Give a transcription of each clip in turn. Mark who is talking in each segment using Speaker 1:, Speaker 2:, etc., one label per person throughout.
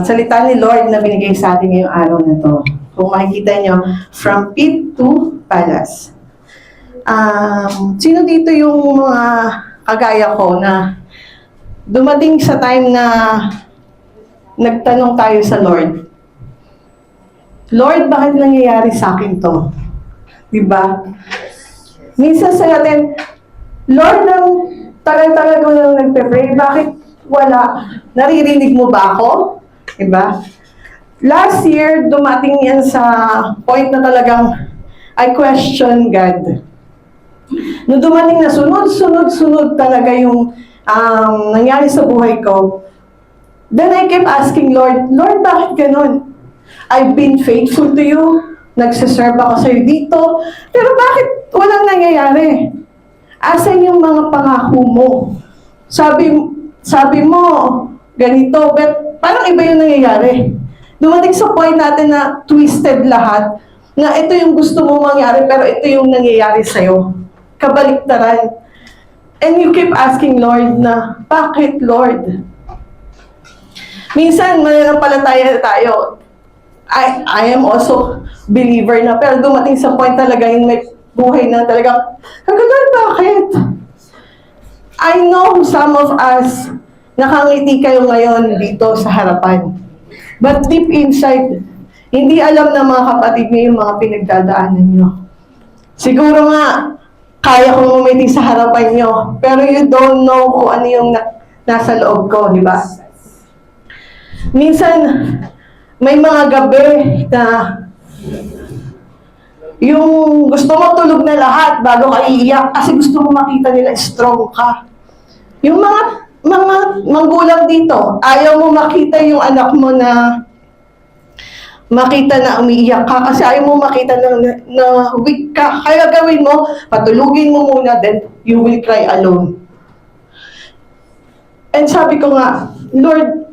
Speaker 1: salita ni Lord na binigay sa atin ngayong araw na to. Kung makikita nyo, from pit to palace. Sino dito yung mga kagaya ko na dumating sa time na nagtanong tayo sa Lord, Lord, bakit nangyayari sa akin to? Diba? Minsan sa natin, Lord, nang tagal-tagal ko nang nagpe-pray, bakit wala? Naririnig mo ba ako? Diba? Last year, dumating yan sa point na talagang I question God. Nung dumating na sunod talaga yung nangyari sa buhay ko, then I kept asking Lord, Lord, bakit ganun? I've been faithful to you, nagsiserve ako sa'yo dito, pero bakit walang nangyayari? Asan yung mga pangako mo? Sabi mo, ganito, but parang iba yung nangyayari. Dumating sa point natin na twisted lahat, na ito yung gusto mo mangyari, pero ito yung nangyayari sa'yo. Kabaliktaran. And you keep asking Lord na, bakit Lord? Minsan, mananampalataya tayo. I am also believer na, pero dumating sa point talaga yung may buhay na talaga, Lord, bakit? I know some of us, nakangiti kayo ngayon dito sa harapan. But deep inside, hindi alam ng mga kapatid niyo yung mga pinagdadaanan niyo. Siguro nga, kaya kong umiti sa harapan niyo, pero you don't know kung ano yung nasa loob ko, di ba? Minsan, may mga gabi na yung gusto mo tulog na lahat bago ka iiyak kasi gusto mo makita nila strong ka. Yung mga manggulang dito, ayaw mo makita yung anak mo na makita na umiiyak ka kasi ayaw mo makita na weak ka. Kaya gawin mo, patulugin mo muna, then you will cry alone. And sabi ko nga, Lord,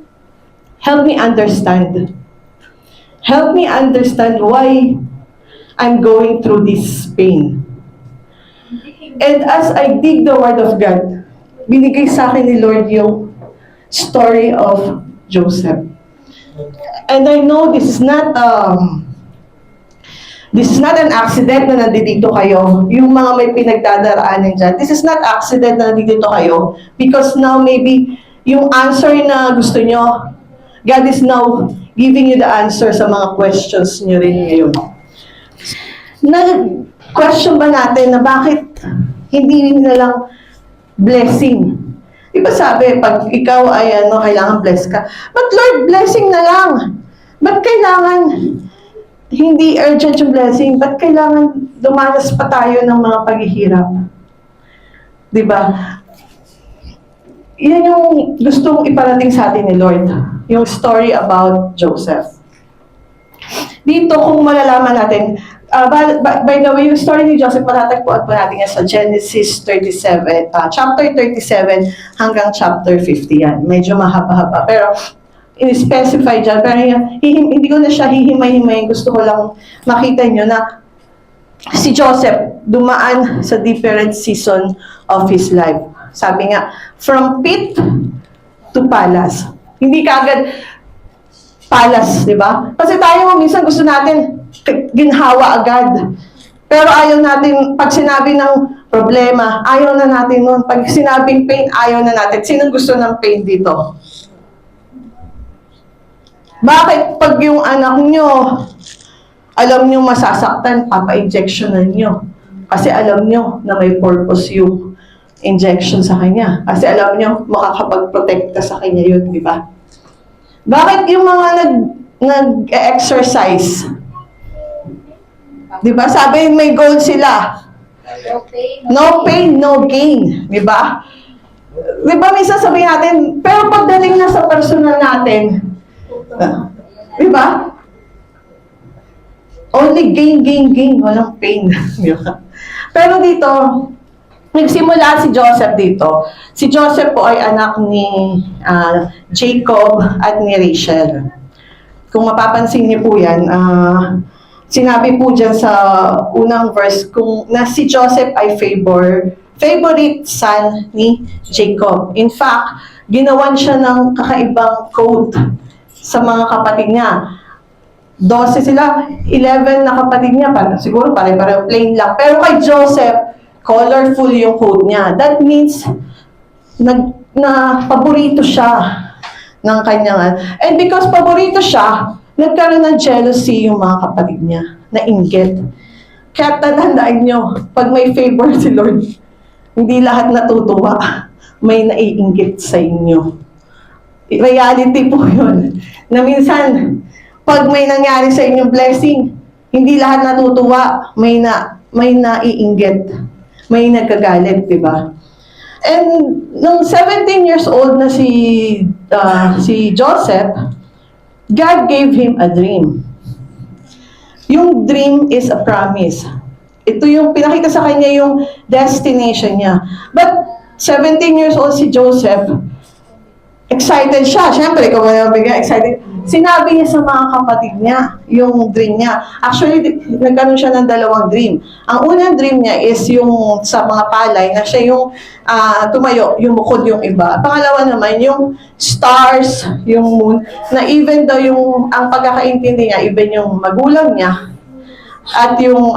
Speaker 1: help me understand. Help me understand why I'm going through this pain. And as I dig the Word of God, binigay sa akin ni Lord yung story of Joseph. And I know this is not an accident na nandito kayo. Yung mga may pinagdadaraanan dyan, this is not accident na nandito kayo because now maybe yung answer na gusto nyo, God is now giving you the answer sa mga questions nyo rin ngayon. Na-question ba natin na bakit hindi na lang blessing? Diba sabi, pag ikaw ay kailangan bless ka. But Lord, blessing na lang. Ba't kailangan hindi urgent yung blessing? Ba't kailangan dumanas pa tayo ng mga paghihirap? Diba? Yan yung gustong iparating sa atin ni Lord. Yung story about Joseph. Dito, kung malalaman natin, by the way, yung story ni Joseph, matatagpuan po natin yan sa Genesis 37, chapter 37 hanggang chapter 50 yan. Medyo mahaba-haba. Pero, in-specify dyan. Pero hindi ko na siya hihimay-himay. Gusto ko lang makita nyo na si Joseph dumaan sa different season of his life. Sabi nga, from pit to palace. Hindi kaagad palace, di ba? Kasi tayo minsan gusto natin ginhawa agad. Pero ayaw natin, pag sinabi ng problema, ayaw na natin nun. Pag sinabing pain, ayaw na natin. Sino gusto ng pain dito? Bakit pag yung anak nyo, alam nyo masasaktan, papa-injectionan nyo? Kasi alam nyo na may purpose yung injection sa kanya. Kasi alam nyo, makakapag-protect ka sa kanya yun, di ba? Bakit yung mga nag-exercise? Di ba? Sabi, may goal sila. No pain, no gain. Di ba? Di ba, minsan sabihin natin, pero pagdating na sa personal natin, di ba? Only gain, gain, gain. Walang pain. Di ba? Pero dito, nagsimula si Joseph dito. Si Joseph po ay anak ni Jacob at ni Rachel. Kung mapapansin niyo po yan, sinabi po dyan sa unang verse kung na si Joseph ay favorite son ni Jacob. In fact, ginawan siya ng kakaibang coat sa mga kapatid niya. 12 sila, 11 na kapatid niya, siguro pare-pareho plain lang. Pero kay Joseph, colorful yung coat niya. That means, paborito siya ng kanyang, and because paborito siya, nagkaroon ng jealousy yung mga kapatid niya, na inggit. Kaya tandaan nyo, pag may favor si Lord, hindi lahat natutuwa, may naiinggit sa inyo. Reality po yun, na minsan, pag may nangyari sa inyong blessing, hindi lahat natutuwa, may naiinggit, may nagkagalit, di ba? And nung 17 years old na si Joseph, God gave him a dream. Yung dream is a promise. Ito yung pinakita sa kanya yung destination niya. But 17 years old si Joseph, excited siya. Siyempre, kung ano bigyan excited. Sinabi niya sa mga kapatid niya yung dream niya. Actually, nagkaroon siya ng dalawang dream. Ang unang dream niya is yung sa mga palay na siya yung tumayo, yung bukod yung iba. Pangalawa naman, yung stars, yung moon, na even daw yung, ang pagkakaintindi niya, even yung magulang niya, at yung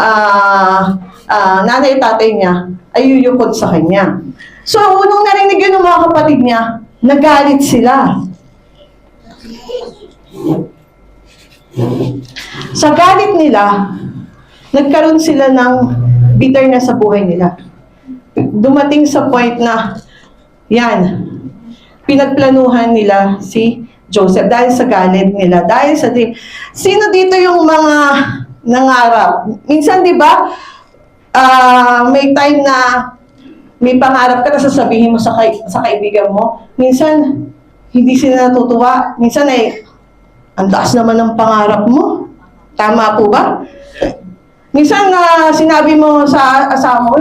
Speaker 1: nanay-tatay niya, ay yuyukod sa kanya. So, nung narinig yun ng mga kapatid niya, nagalit sila. Sa galit nila, nagkaroon sila ng bitterness sa buhay nila. Dumating sa point na, yan, pinagplanuhan nila si Joseph dahil sa galit nila, dahil sa dream. Sino dito yung mga nangarap? Minsan, di ba, may time na may pangarap ka na sasabihin mo sa kaibigan mo. Minsan, hindi sila natutuwa. Minsan ang taas naman ng pangarap mo. Tama po ba? Minsan sinabi mo sa asawa mo,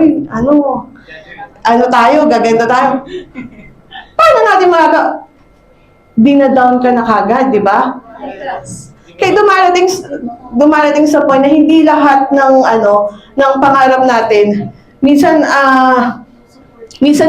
Speaker 1: ano tayo, gaganda tayo. Paano natin dinadown ka na kagad, di ba? Kaya dumarating sa point na hindi lahat ng pangarap natin, minsan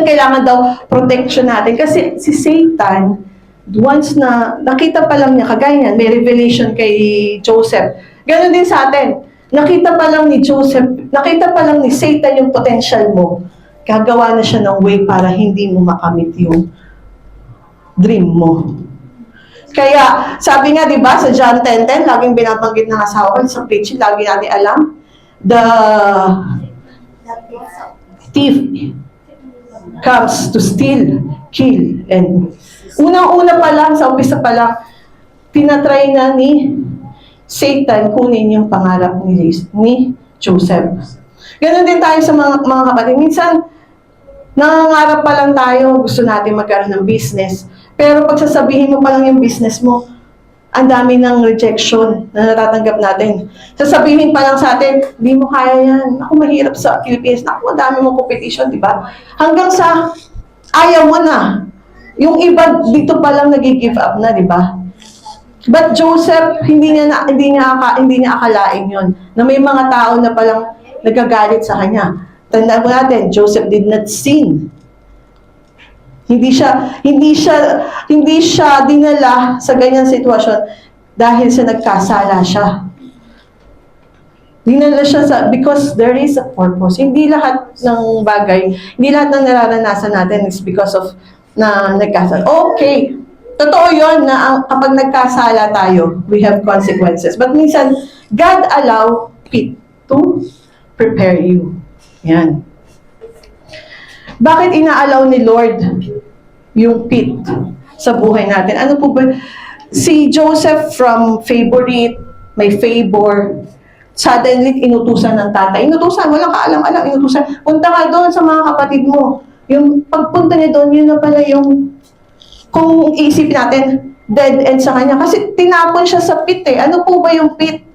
Speaker 1: kailangan daw protection natin. Kasi si Satan, once na nakita pa lang niya, kagaya niyan, may revelation kay Joseph. Ganon din sa atin. Nakita pa lang ni Joseph, nakita pa lang ni Satan yung potential mo. Gagawa na siya ng way para hindi mo makamit yung dream mo. Kaya, sabi nga, di ba, sa John 10:10, laging binabanggit ng asawa ko, sa preaching, lagi natin alam, the thief comes to steal, kill, and unang-una pa lang, sa umpisa pa lang, tinatry na ni Satan kunin yung pangarap ni Joseph. Ganon din tayo sa mga kapatid. Minsan, nangangarap pa lang tayo, gusto natin magkaroon ng business. Pero pag sasabihin mo pa lang yung business mo, ang dami ng rejection na natatanggap natin. Sasabihin pa lang sa atin, hindi mo kaya yan. Ako, mahirap sa Philippines. Ako, ang dami mong competition, di ba? Hanggang sa ayaw mo na. Yung iba dito pa lang nag-give up na, di ba? But Joseph, hindi niya akalain yun. Na may mga tao na palang nagagalit sa kanya. Tandaan mo natin, Joseph did not sin. Hindi siya dinala sa ganyang sitwasyon dahil sa nagkasala siya. Dinala siya because there is a purpose. Hindi lahat ng bagay, hindi lahat ng nararanasan natin is because of na nagkasala. Okay, totoo yun na kapag nagkasala tayo, we have consequences. But minsan, God allow it to prepare you. Yan. Bakit inaalaw ni Lord yung pit sa buhay natin? Ano po ba? Si Joseph from favorite, may favor, suddenly inutusan ng tatay. Inutusan, walang kaalam-alam, inutusan. Punta ka doon sa mga kapatid mo. Yung pagpunta niya doon, yun na pala yung, kung iisipin natin, dead end sa kanya. Kasi tinapon siya sa pit eh. Ano po ba yung pit?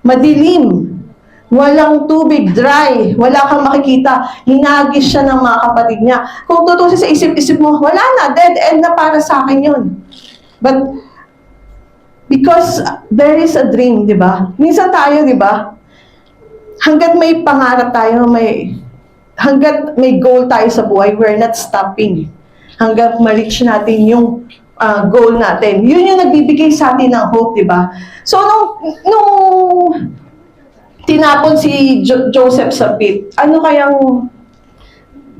Speaker 1: Madilim. Walang tubig, dry, wala kang makikita. Hinagis siya ng mga kapatid niya. Kung tutusin sa isip-isip mo, wala na, dead end na para sa akin yun. But, because there is a dream, di ba? Minsan tayo, di ba? Hanggat may pangarap tayo, hanggat may goal tayo sa buhay, we're not stopping. Hanggat ma-reach natin yung goal natin. Yun yung nagbibigay sa atin ng hope, di ba? So, nung tinapon si Joseph sa pit, ano kayang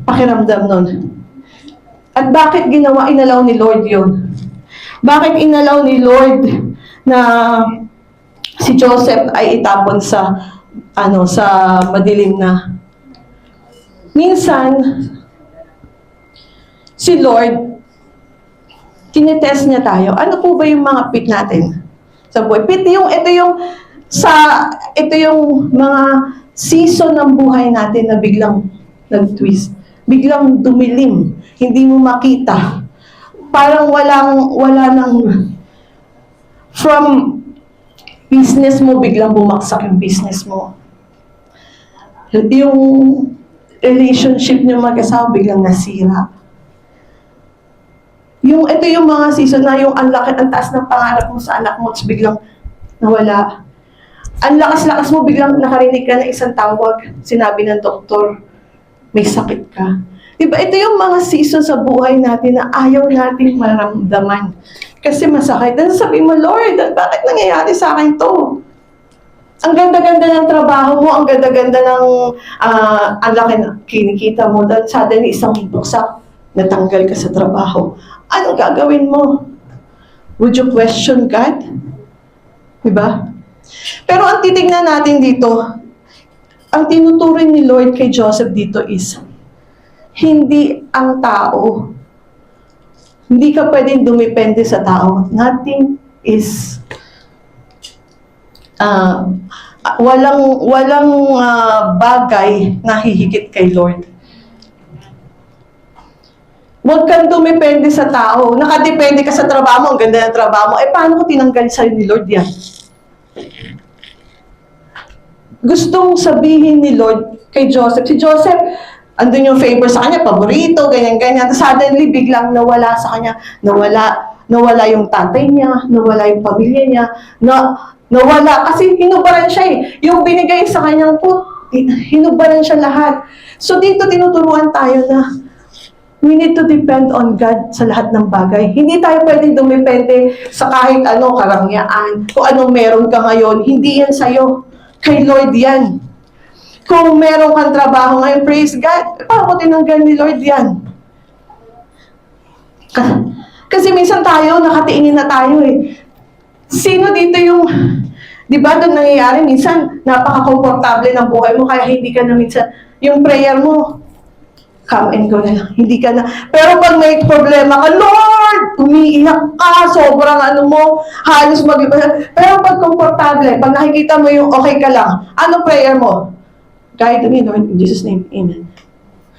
Speaker 1: pakiramdam nun? At bakit inalaw ni Lord yun? Bakit inalaw ni Lord na si Joseph ay itapon sa madilim na? Minsan, si Lord, tinetest niya tayo. Ano po ba yung mga pit natin sa buhay? Ito yung mga season ng buhay natin na biglang nag-twist. Biglang dumilim. Hindi mo makita. Parang wala nang, from business mo, biglang bumagsak yung business mo. Yung relationship niyo mag-asawa, biglang nasira. Ito yung mga season na yung ang taas ng pangarap mo sa anak mo, biglang nawala. Ang lakas-lakas mo, biglang nakarinig ka na isang tawag, sinabi ng doktor, may sakit ka. Diba, ito yung mga season sa buhay natin na ayaw natin maramdaman. Kasi masakit. Dan sabi mo, Lord, bakit nangyayari sa akin to? Ang ganda-ganda ng trabaho mo, ang ganda-ganda ng ang laki na kinikita mo. Then suddenly, isang buksak, natanggal ka sa trabaho. Anong gagawin mo? Would you question God? Diba? Pero ang titignan natin dito, ang tinuturing ni Lord kay Joseph dito is, hindi ang tao. Hindi ka pwedeng dumepende sa tao. Nothing is, walang bagay na hihigit kay Lord. Huwag kang dumepende sa tao. Nakadepende ka sa trabaho mo, ang ganda ng trabaho mo. Paano ko tinanggal sa'yo ni Lord yan? Gustong sabihin ni Lord kay Joseph, si Joseph, andun yung favor sa kanya, paborito, ganyan-ganyan. Suddenly, biglang nawala sa kanya, nawala yung tatay niya, nawala yung pamilya niya, nawala, kasi hinubaran siya eh. Yung binigay sa kanyang hinubaran siya lahat. So dito tinuturuan tayo na we need to depend on God sa lahat ng bagay. Hindi tayo pwedeng dumepende sa kahit ano, karangyaan, kung anong meron ka ngayon. Hindi yan sa'yo. Kay Lord yan. Kung meron kang trabaho ngayon, praise God. Paano ko tinanggal ni Lord yan? Kasi minsan tayo, nakatingin na tayo eh. Sino dito yung, di ba doon nangyayari, minsan napaka-komportable ng buhay mo, kaya hindi ka na minsan, yung prayer mo, come and go na lang. Hindi ka na. Pero pag may problema ka, Lord! Umiiyak ka, sobrang ano mo, halos pero pag komportable, pag nakikita mo yung okay ka lang, ano prayer mo? Guide me, Lord, in Jesus' name, Amen.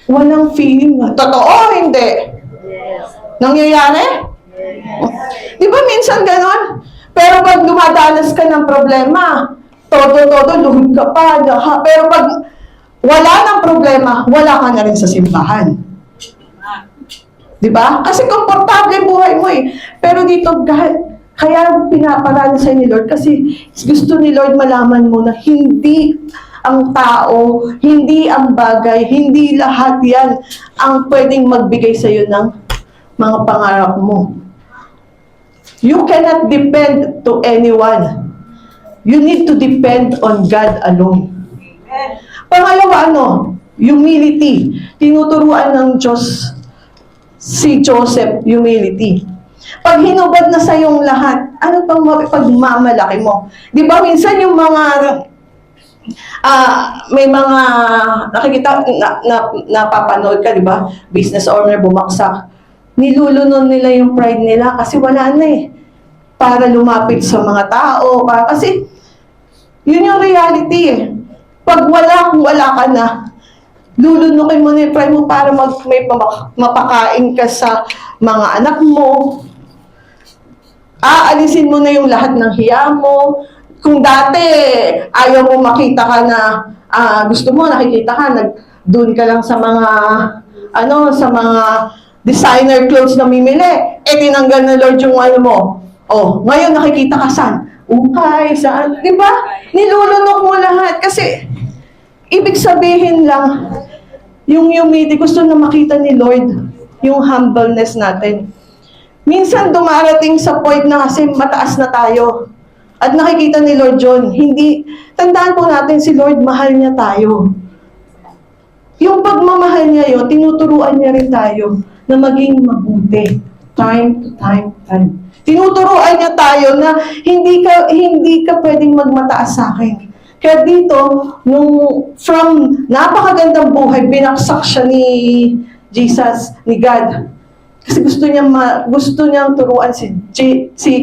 Speaker 1: Walang feeling na, totoo, hindi.
Speaker 2: Yes.
Speaker 1: Nangyayari?
Speaker 2: Yes.
Speaker 1: Di ba minsan ganon? Pero pag dumadanas ka ng problema, todo, luhod ka pa, pero pag wala ng problema, wala ka na rin sa simbahan. Diba? Kasi komportable buhay mo eh. Pero dito, kaya pinaparaan sa ni Lord kasi gusto ni Lord malaman mo na hindi ang tao, hindi ang bagay, hindi lahat yan ang pwedeng magbigay sa iyo ng mga pangarap mo. You cannot depend to anyone. You need to depend on God alone.
Speaker 2: Amen.
Speaker 1: Pangalawa, humility. Tinuturuan ng Diyos si Joseph, humility. Pag hinubad na sa iyong lahat, ano pang pagmamalaki mo? Di ba minsan yung mga, may mga, nakikita, napapanood ka, di ba? Business owner, bumaksak. Nilulunon nila yung pride nila kasi wala na eh. Para lumapit sa mga tao. Kasi, yun yung reality eh. Pag wala ka na, lulunukin mo na yung pride mo para may mapakain ka sa mga anak mo. Aalisin mo na yung lahat ng hiya mo. Kung dati, ayaw mo makita ka na, gusto mo, nakikita ka, doon ka lang sa mga, sa mga designer clothes na mimili. Tinanggal na Lord yung mo. Ngayon nakikita ka saan? Ukay, saan? Diba? Nilulunok mo lahat. Kasi, ibig sabihin lang, yung humility, gusto na makita ni Lord, yung humbleness natin. Minsan dumarating sa point na kasi mataas na tayo. At nakikita ni Lord John, tandaan po natin si Lord, mahal niya tayo. Yung pagmamahal niya yun, tinuturuan niya rin tayo na maging mabuti. Time to time. Tinuturuan niya tayo na hindi ka pwedeng magmataas sa akin. Kaya dito, from napakagandang buhay, binaksak siya ni Jesus, ni God. Kasi gusto niyang turuan si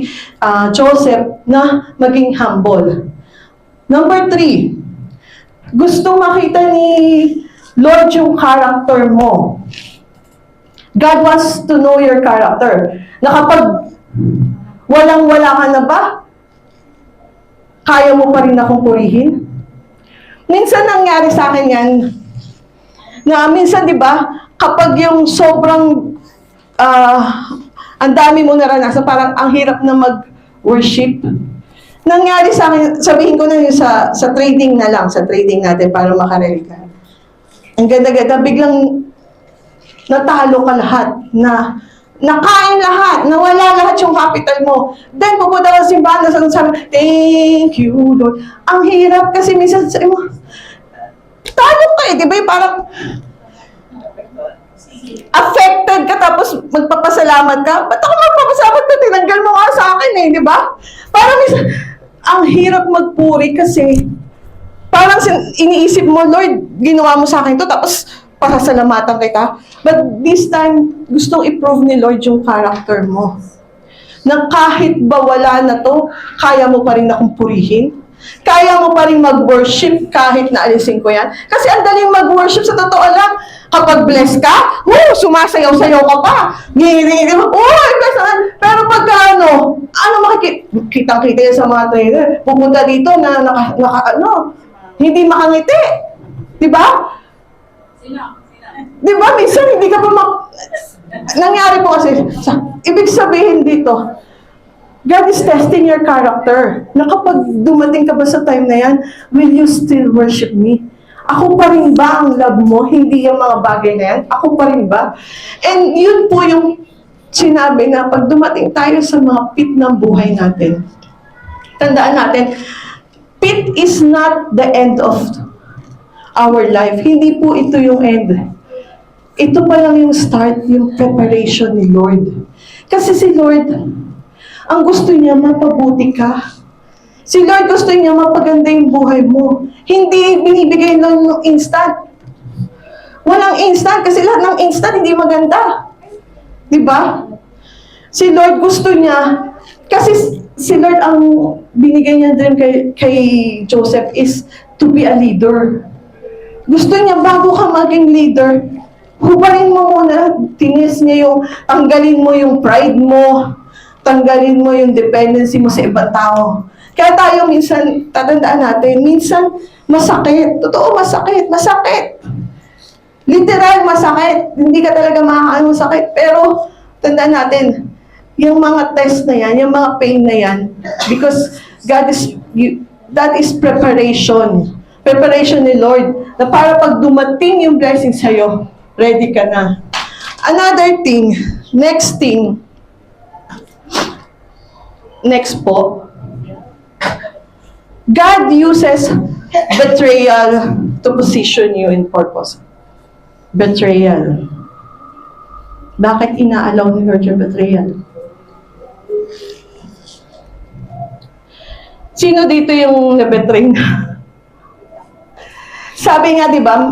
Speaker 1: Joseph na maging humble. Number 3, gusto makita ni Lord yung character mo. God wants to know your character. Na kapag walang-wala ka na ba, kaya mo pa rin akong purihin? Minsan nangyari sa akin yan, na minsan, di ba, kapag yung sobrang ang dami mo naranasan, parang ang hirap na mag-worship. Nangyari sa akin, sabihin ko na yun sa trading na lang, sa trading natin para makarelate ka. Ang ganda-ganda, biglang natalo ka lahat, nakain lahat, nawala lahat yung capital mo. Then, pupunta ka sa simbahan, sabi, thank you, Lord. Ang hirap kasi minsan sabi mo, talo ka eh, di ba? Parang, affected ka tapos magpapasalamat ka. Ba't ako magpapasalamat na tinanggal mo nga sa akin eh, di ba? Parang ang hirap magpuri kasi parang iniisip mo, Lord, ginawa mo sa akin to tapos pasasalamatan kita. But this time, gustong i-prove ni Lord yung character mo. Na kahit ba wala na to, kaya mo pa rin akong purihin. Kaya mo pa rin mag-worship kahit na alisin ko yan. Kasi ang daling mag-worship sa totoo lang. Kapag bless ka, sumasayaw-sayaw ka pa. Pero pagka kitang-kita yan sa mga trainer, pupunta dito na hindi makangiti. Diba? Diba? Minsan hindi ka pa nangyari po kasi, ibig sabihin dito, God is testing your character. Na kapag dumating ka ba sa time na yan, will you still worship me? Ako pa rin ba ang love mo? Hindi yung mga bagay na yan? Ako pa rin ba? And yun po yung sinabi na pag dumating tayo sa mga pit ng buhay natin, tandaan natin, pit is not the end of our life. Hindi po ito yung end. Ito pa lang yung start, yung preparation ni Lord. Kasi si Lord, ang gusto niya, mapabuti ka. Si Lord gusto niya mapaganda yung buhay mo. Hindi binibigay lang yung instant. Walang instant kasi lahat ng instant hindi maganda. Diba? Si Lord gusto niya, kasi si Lord ang binigay niya din kay Joseph is to be a leader. Gusto niya bago ka maging leader, hubarin mo muna, tinis niya yung, tanggalin mo yung pride mo, tanggalin mo yung dependency mo sa ibang tao. Kaya tayo minsan, tatandaan natin, minsan masakit. Totoo, masakit. Literal, masakit. Hindi ka talaga makakaano sakit. Pero, tandaan natin, yung mga test na yan, yung mga pain na yan, because that is preparation. Preparation ni Lord. Na para pag dumating yung blessing sa'yo, ready ka na. Another thing, next po, God uses betrayal to position you in purpose. Betrayal. Bakit inaalaw ni Lord yung betrayal? Sino dito yung na-betray na? Sabi nga, di ba,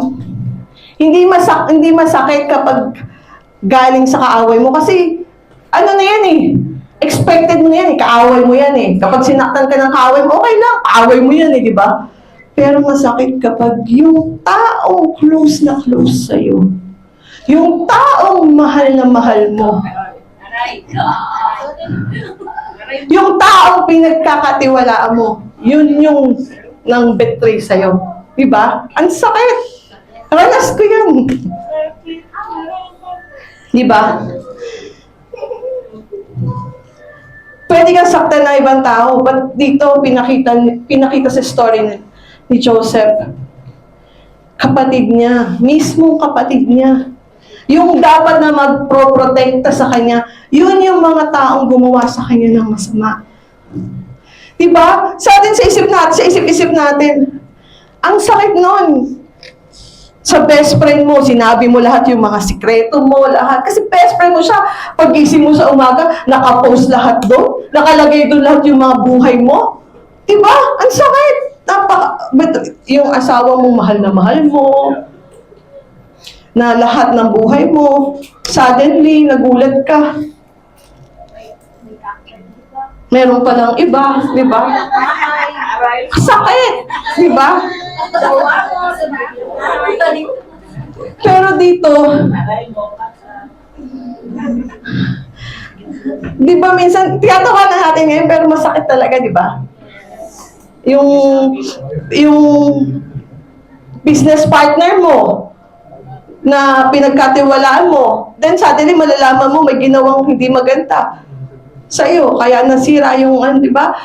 Speaker 1: hindi masakit kapag galing sa kaaway mo kasi ano na yan eh, expected mo yan eh, kaaway mo yan eh. Kapag sinaktan ka ng kaaway mo, okay lang, kaaway mo yan eh, di ba? Pero masakit kapag yung taong close na close sa'yo, yung taong mahal na mahal mo, yung taong pinagkakatiwalaan mo, yun yung nang betray sa'yo. Di ba? Ang sakit. Ranas ko yan. Di ba? Pwede kang saktan na ibang tao, but dito pinakita sa story ni Joseph, kapatid niya, mismong kapatid niya. Yung dapat na magproprotekta sa kanya, yun yung mga taong gumawa sa kanya ng masama. Diba? Sa atin, sa isip-isip natin, ang sakit nun. Sa best friend mo, sinabi mo lahat yung mga sikreto mo, lahat. Kasi best friend mo siya. Pag-gising mo sa umaga, nakapost lahat doon. Nakalagay doon lahat yung mga buhay mo. Diba? Ang sakit. Yung asawa mo, mahal na mahal mo. Na lahat ng buhay mo. Suddenly, nagulat ka. Meron pa ng iba, di ba? Sakit, di ba? Pero dito, di ba minsan, tiyatawa na natin ngayon, pero masakit talaga, di ba? Yung business partner mo, na pinagkatiwalaan mo, then suddenly malalaman mo may ginawang hindi maganda sa'yo, kaya nasira yung, di ba?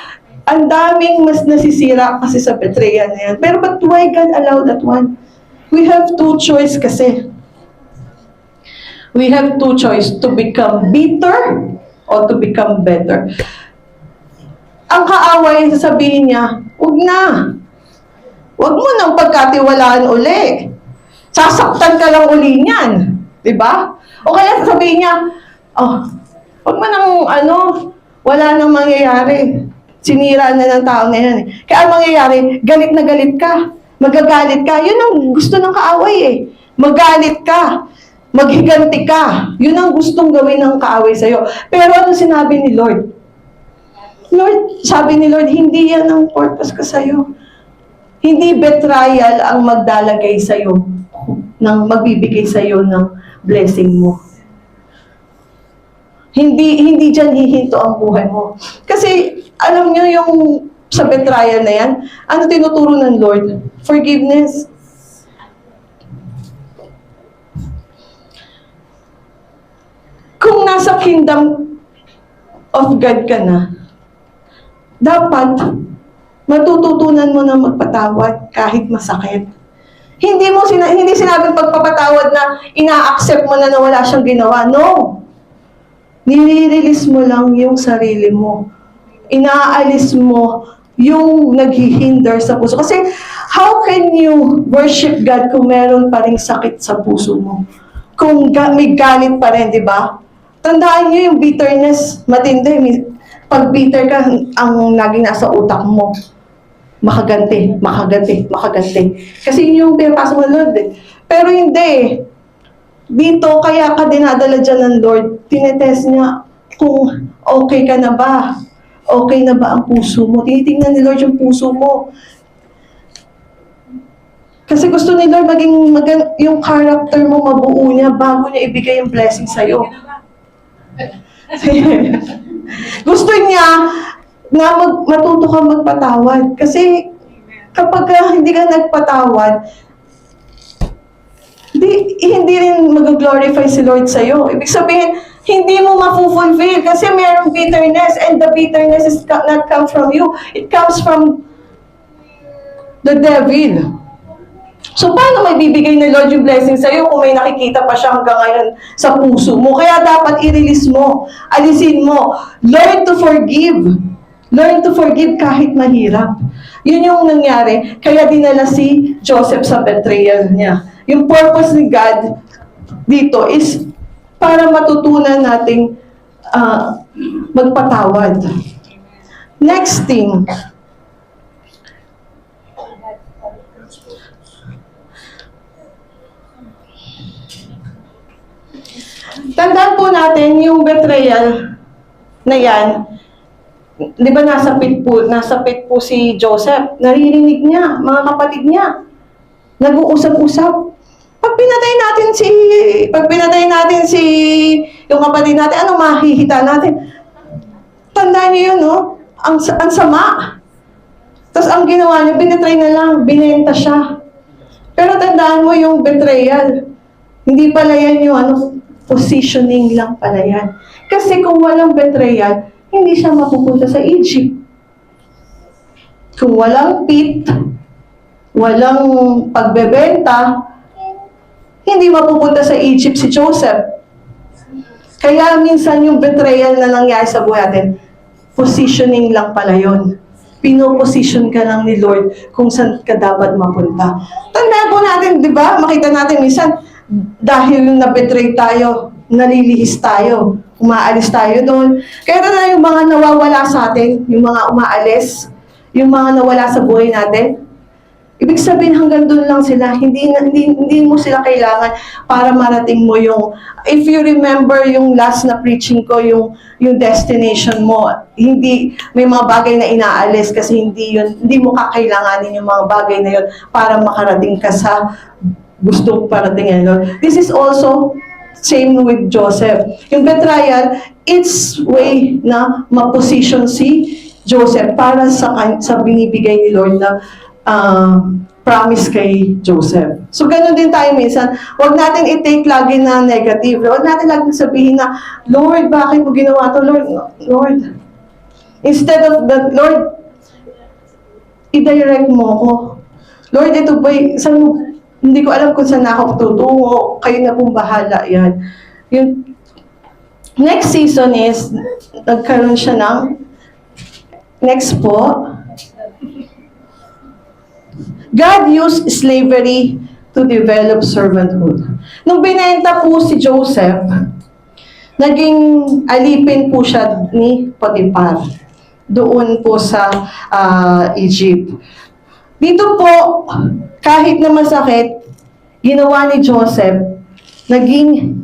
Speaker 1: Ang daming mas nasisira kasi sa betrayal na yan. Pero but why God allow that one? We have two choice kasi. We have two choice, to become bitter or to become better. Ang kaaway, sasabihin niya, huwag na. Huwag mo nang pagkatiwalaan uli. Sasaktan ka lang uli niyan. Di ba? O kaya sasabihin niya, oh, huwag mo nang, wala nang mangyayari. Sinira na ng tao na yan. Kaya ang mangyayari, galit na galit ka. Magagalit ka. Yun ang gusto ng kaaway eh. Magalit ka. Maghiganti ka. Yun ang gustong gawin ng kaaway sa'yo. Pero ano sinabi ni Lord? Lord, sabi ni Lord, hindi yan ang purpose ko sa'yo. Hindi betrayal ang magdalagay sa'yo, magbibigay sa'yo ng blessing mo. Hindi dyan hihinto ang buhay mo. Kasi, alam nyo yung sa betrayal na yan, ano tinuturo ng Lord? Forgiveness. Kung nasa kingdom of God ka na, dapat matututunan mo na magpatawad kahit masakit. Hindi sinabing pagpapatawad na ina-accept mo na wala siyang ginawa. No. Nire-release mo lang yung sarili mo. Inaalis mo yung naghihinder sa puso. Kasi how can you worship God kung meron pa ring sakit sa puso mo? Kung may galit pa rin, di ba? Tandaan niyo yung bitterness, matindi. Pag bitter ka, ang naging nasa utak mo, makaganti. Kasi yun yung pinapasok ng Lord eh. Pero hindi. Dito, kaya ka dinadala dyan ng Lord, tinetest niya kung okay ka na ba? Okay na ba ang puso mo? Tinitingnan ni Lord yung puso mo. Kasi gusto ni Lord yung character mo mabuo niya bago niya ibigay yung blessing sa'yo. Gusto niya na matuto ka magpatawad. Kasi kapag hindi ka nagpatawad, hindi rin mag-glorify si Lord sa'yo. Ibig sabihin, hindi mo ma-fulfill kasi mayroong bitterness and the bitterness is not come from you. It comes from the devil. So, paano may bibigay ni Lord yung blessing sa'yo kung may nakikita pa siya hanggang ngayon sa puso mo? Kaya dapat i-release mo, alisin mo. Learn to forgive. Learn to forgive kahit mahirap. Yun yung nangyari. Kaya dinala si Joseph sa betrayal niya. Yung purpose ni God dito is para matutunan nating magpatawad. Next thing. Tandaan po natin yung betrayal na yan. Di ba nasa pit po si Joseph. Naririnig niya, mga kapatid niya. Nag-uusap-usap. Pag pinatay natin si yung kapatid natin, ano mahihita natin? Tandaan niyo yun, no? Ang sama. Tapos ang ginawa niya, binetray na lang, binenta siya. Pero tandaan mo yung betrayal. Hindi pala yan yung positioning lang pala yan. Kasi kung walang betrayal, hindi siya mapupunta sa Egypt. Kung walang pit, walang pagbebenta, hindi mapupunta sa Egypt si Joseph. Kaya minsan yung betrayal na nangyari sa buhay natin, positioning lang pala yun. Pinoposition ka lang ni Lord kung saan ka dapat mapunta. Tandaan po natin, di ba? Makita natin minsan, dahil na-betray tayo, nalilihis tayo, umaalis tayo doon. Kaya na yung mga nawawala sa atin, yung mga umaalis, yung mga nawala sa buhay natin, ibig sabihin hanggang doon lang sila. Hindi mo sila kailangan para marating mo yung, if you remember yung last na preaching ko, yung destination mo, hindi, may mga bagay na inaalis kasi hindi mo kakailanganin yung mga bagay na yun para makarating ka sa gusto parating. This is also same with Joseph. Yung betrayal, it's way na ma-position si Joseph para sa binibigay ni Lord na promise kay Joseph. So, ganun din tayo minsan. Huwag natin i-take lagi na negative. Huwag natin lagi sabihin na, Lord, bakit mo ginawa to? Lord. Instead of that, Lord, i-direct mo ko. Lord, ito ba, hindi ko alam kung saan ako tutungo. Kayo na pong bahala yan. Yung next season is, nagkaroon siya ng, next po, God used slavery to develop servanthood. Nung binenta po si Joseph, naging alipin po siya ni Potiphar doon po sa Egypt. Dito po, kahit na masakit, ginawa ni Joseph, naging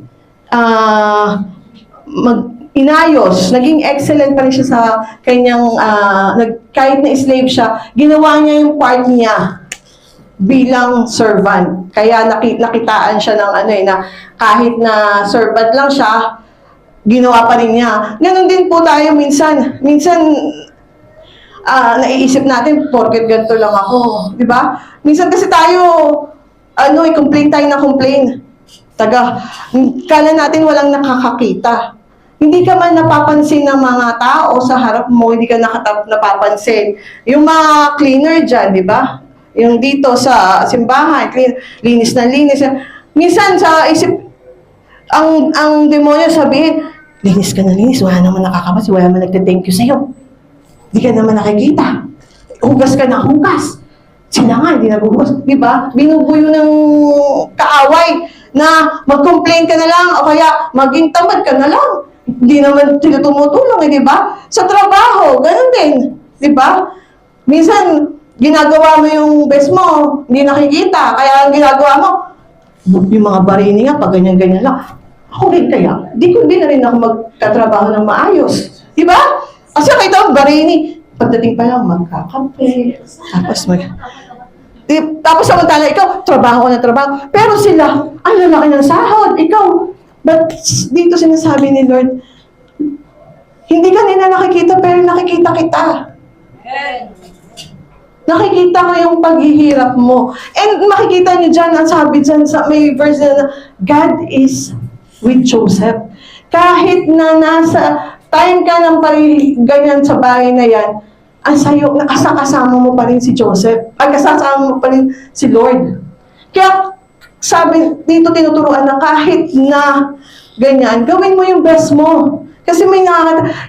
Speaker 1: inayos, naging excellent pa rin siya sa kanyang, kahit na slave siya, ginawa niya yung part niya bilang servant. Kaya nakitaan siya ng na kahit na servant lang siya, ginawa pa rin niya. Ganon din po tayo minsan. Minsan, naiisip natin, porket ganito lang ako. Di ba? Minsan kasi tayo, complain tayo na complain. Kala natin walang nakakakita. Hindi ka man napapansin ng mga tao sa harap mo, hindi ka napapansin. Yung mga cleaner dyan, di ba? Yung dito sa simbahan, linis na linis. Minsan sa isip, ang demonyo sabihin, linis ka na linis, wala naman nakakapas, wala naman nagte-thank you sa'yo. Hindi ka naman nakikita. Hugas ka na hugas. Sila nga, hindi nagugas. Di ba? Binubuyo ng kaaway na mag-complain ka na lang o kaya maging tamad ka na lang. Hindi naman sila tumutulong, di ba? Sa trabaho, ganun din. Di ba? Minsan, ginagawa mo yung best mo, hindi nakikita. Kaya ang ginagawa mo, yung mga barini nga, pag ganyan-ganyan lang. Ako rin kaya, di na rin ako magkatrabaho ng maayos. Di ba? Kasi kita ang barini, pagdating pa lang, magkakape, tapos samantala, ikaw, trabaho ka na trabaho. Pero sila, ang lalaki ng sahod, ikaw. But dito sinasabi ni Lord, hindi ka nila nakikita, pero nakikita kita. Nakikita ko yung paghihirap mo. And makikita niyo dyan, ang sabi dyan, may verse na, God is with Joseph. Kahit na nasa time ka ng ganyan sa bahay na yan, ang sayo, nakasama mo pa rin si Joseph. Kasama mo pa rin si Lord. Kaya, sabi, dito tinuturuan na kahit na ganyan, gawin mo yung best mo. Kasi may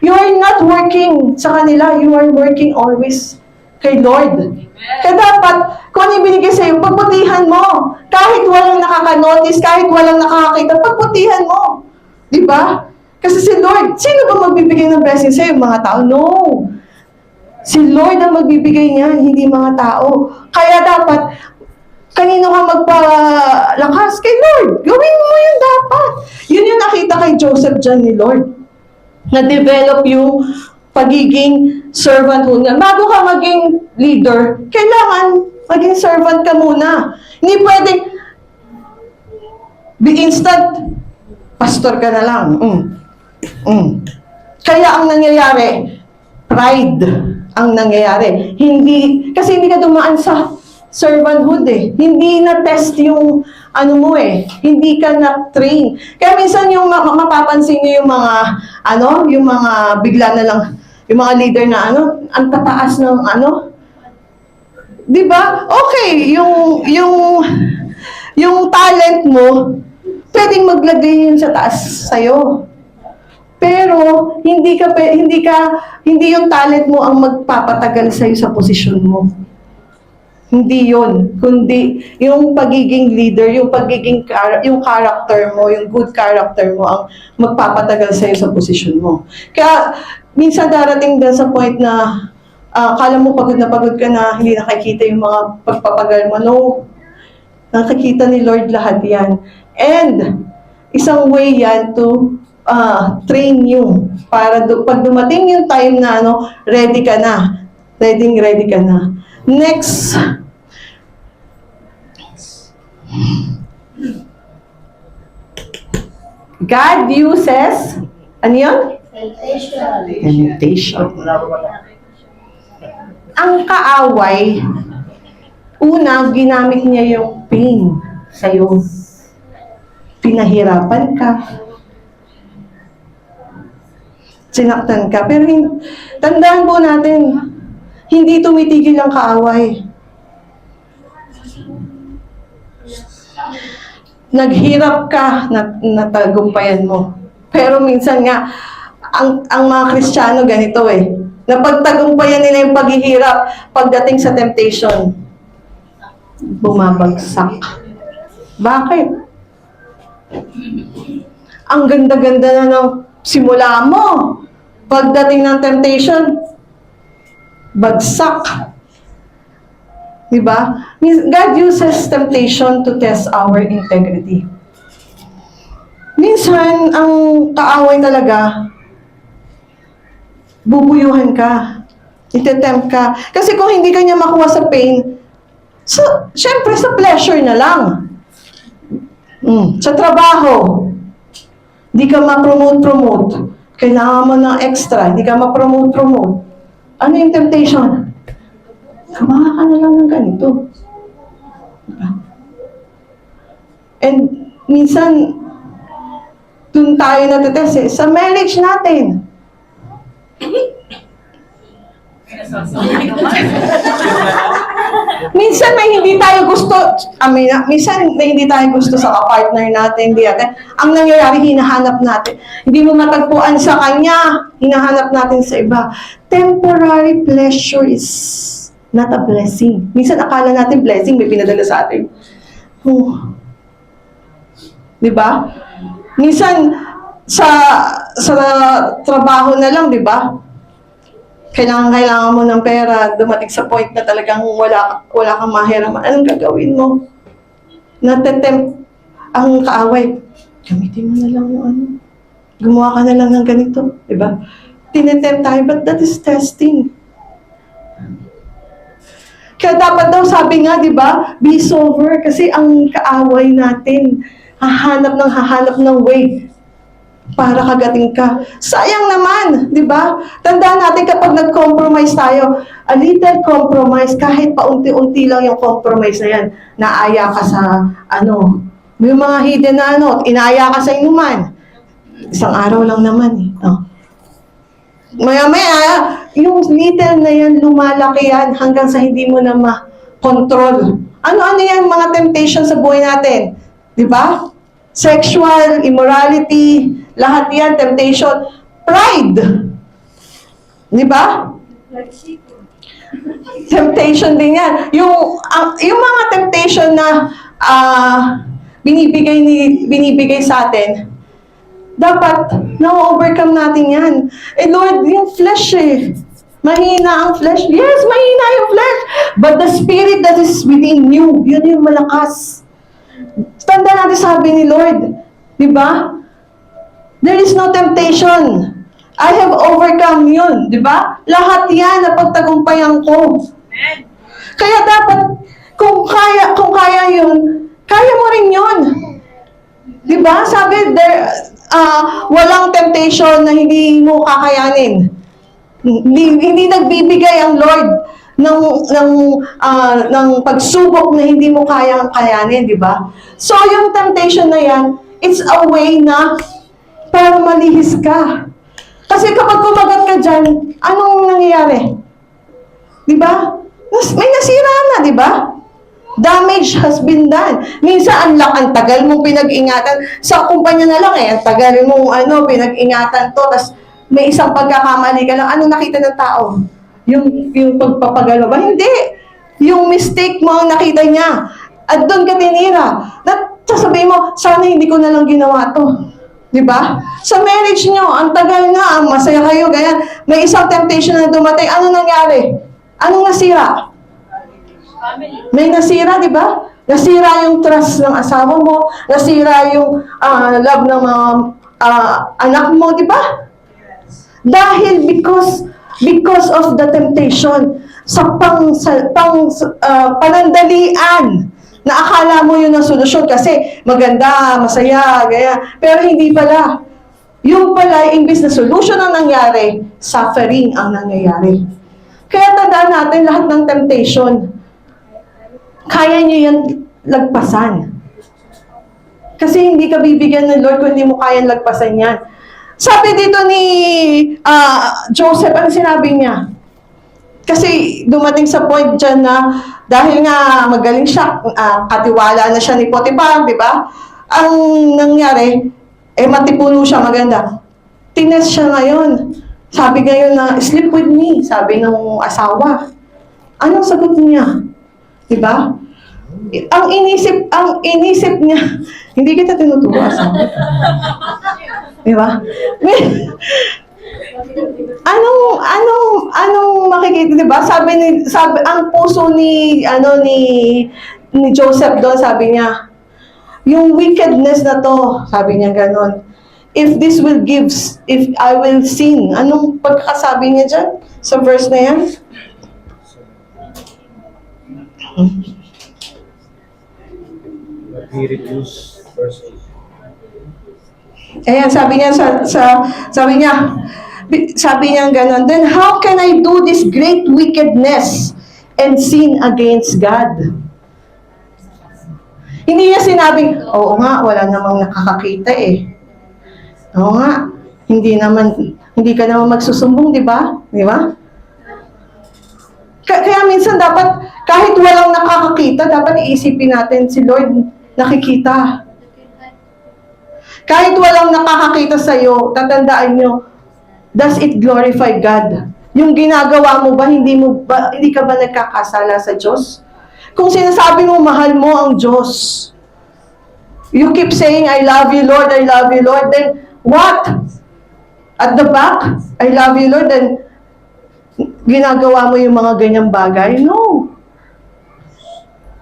Speaker 1: you are not working sa kanila, you are working always kay Lord. Kaya dapat, kung ano yung binigay sa'yo, pagbutihan mo. Kahit walang nakaka-notice, kahit walang nakakakita, pagbutihan mo. Diba? Kasi si Lord, sino ba magbibigay ng blessing sa'yo? Mga tao? No. Si Lord ang magbibigay niyan, hindi mga tao. Kaya dapat, kanino ka magpalakas? Kay Lord. Gawin mo yun dapat. Yun yung nakita kay Joseph dyan ni Lord. Na-develop yung pagiging servanthood nga. Bago ka maging leader, kailangan maging servant ka muna. Hindi pwedeng be instant, pastor ka na lang. Kaya ang nangyayari, pride ang nangyayari. Kasi hindi ka dumaan sa servanthood Hindi na-test yung hindi ka na-train. Kaya minsan yung mapapansin niyo yung mga, yung mga bigla na lang, yung mga leader na ang tataas ng di ba? Okay, Yung talent mo, pwedeng maglagay yun sa taas sa'yo. Pero hindi yung talent mo ang magpapatagal sa'yo sa posisyon mo. Hindi yun, kundi yung pagiging leader, yung character mo, yung good character mo ang magpapatagal sa'yo sa posisyon mo. Kaya minsan darating din sa point na akala mo pagod ka na, hindi nakikita yung mga pagpapagal mo. No, nakikita ni Lord lahat yan. And isang way yan to train you para pag dumating yung time na ready ka na. Ready ka na. Next. God uses, ano yun? Temptation. Ang kaaway, una, ginamit niya yung pain sa'yo. Pinahirapan ka. Sinaktan ka. Pero tandaan po natin, hindi tumitigil ang kaaway. Naghirap ka, natagumpayan mo. Pero minsan nga, ang mga Kristiyano ganito napagtagumpayan nila yung paghihirap, pagdating sa temptation, bumabagsak. Bakit? Ang ganda-ganda na ng simula mo. Pagdating ng temptation, bagsak. Diba? God uses temptation to test our integrity. Minsan, ang kaaway talaga, bubuyuhan ka. Itetempt ka. Kasi kung hindi ka niya makuha sa pain, syempre sa pleasure na lang. Sa trabaho, hindi ka ma-promote. Kailangan mo ng extra, hindi ka ma-promote. Ano yung temptation? Kumaha ka na lang ng ganito. Diba? And minsan, dun tayo natitest sa marriage natin. Minsan may hindi tayo gusto, minsan may hindi tayo gusto sa partner natin, ang nangyayari, hinahanap natin. Hindi mo matagpuan sa kanya, hinahanap natin sa iba. Temporary pleasure is not a blessing. Minsan akala natin blessing, may pinadala sa atin. Diba? Minsan, sa trabaho na lang, diba? Kailangan mo ng pera, dumating sa point na talagang wala kang mahiraman. Anong gagawin mo? Natetempt ang kaaway. Gamitin mo na lang yung gumawa ka na lang ng ganito. Diba? Tinetempt tayo, but that is testing. Kaya dapat daw, sabi nga, diba, be sober. Kasi ang kaaway natin, hahanap ng way para kagating ka. Sayang naman, di ba? Tandaan natin kapag nag-compromise tayo, a little compromise, kahit paunti-unti lang yung compromise na yan, naaya ka sa, yung mga hidden na inaaya ka sa inuman. Isang araw lang naman Maya-maya, yung little na yan, lumalaki yan hanggang sa hindi mo na ma-control. Ano-ano yan mga temptation sa buhay natin? Di ba? Sexual, immorality, lahat yan, temptation. Pride. Di ba? Temptation din yan. Yung mga temptation na binibigay sa atin, dapat na-overcome natin yan. Lord, yung flesh mahina ang flesh. Yes, mahina yung flesh. But the spirit that is within you, yun yung malakas. Tanda natin sabi ni Lord, di ba? There is no temptation. I have overcome yun, di ba? Lahat yan na pagtagumpayan ko. Kaya dapat, kung kaya yun, kaya mo rin yun. Di ba? Sabi, walang temptation na hindi mo kakayanin. Hindi nagbibigay ang Lord ng pagsubok na hindi mo kayang kayanin, di ba? So, yung temptation na yan, it's a way na para malihis ka. Kasi kapag kumagat ka dyan, anong nangyayari? Di ba? May nasira na, di ba? Damage has been done. Minsan, ang tagal mong pinag-ingatan. Sa kumpanya na lang ang tagal mong pinag-ingatan to, tapos may isang pagkakamali ka lang. Ano nakita ng tao? Yung pagpapagalo ba? Hindi. Yung mistake mo ang nakita niya. At doon ka tinira. Sasabihin mo, sana hindi ko na lang ginawa to. Di ba? Sa marriage nyo, ang tagal na, ang masaya kayo, ganyan. May isang temptation na dumating. Ano nangyari? Anong nasira? May nasira, di ba? Nasira yung trust ng asawa mo, nasira yung love ng mga anak mo, di ba? Dahil because of the temptation, sa panandalian, na akala mo yun ang solusyon kasi maganda, masaya, gaya. Pero hindi pala. Yung pala, imbis na solution ang nangyari, suffering ang nangyayari. Kaya tandaan natin lahat ng temptation, kaya nyo yan lagpasan. Kasi hindi ka bibigyan ng Lord kung hindi mo kayang lagpasan yan. Sabi dito ni Joseph, ano sinabi niya? Kasi dumating sa point dyan na dahil nga magaling siya, katiwala na siya ni Potiphar, di ba? Ang nangyari, matipuno siya, maganda. Tines siya ngayon. Sabi ngayon na, sleep with me, sabi ng asawa. Anong sagot niya? Di ba? Ang inisip niya, hindi kita tinutuwa, asawa. Di ba? Anong makikita, 'di ba? Sabi ang puso ni Joseph doon, sabi niya, yung wickedness na to, sabi niya ganon. If I will sin. Anong pagkakasabi niya diyan sa verse na 'yan?
Speaker 3: He refused verse 8.
Speaker 1: Ayan, sabi niya ganon, then how can I do this great wickedness and sin against God? Hindi niya sinabing, oo nga, wala namang nakakakita eh. Oo nga, hindi ka naman magsusumbong, di ba? Di ba? Kaya minsan dapat, kahit walang nakakakita, dapat iisipin natin si Lord nakikita. Kahit walang nakakakita sa'yo, tatandaan nyo, does it glorify God? Yung ginagawa mo ba, hindi ka ba nagkakasala sa Diyos? Kung sinasabi mo, mahal mo ang Diyos, you keep saying, I love you, Lord, then what? At the back, I love you, Lord, then ginagawa mo yung mga ganyang bagay? No.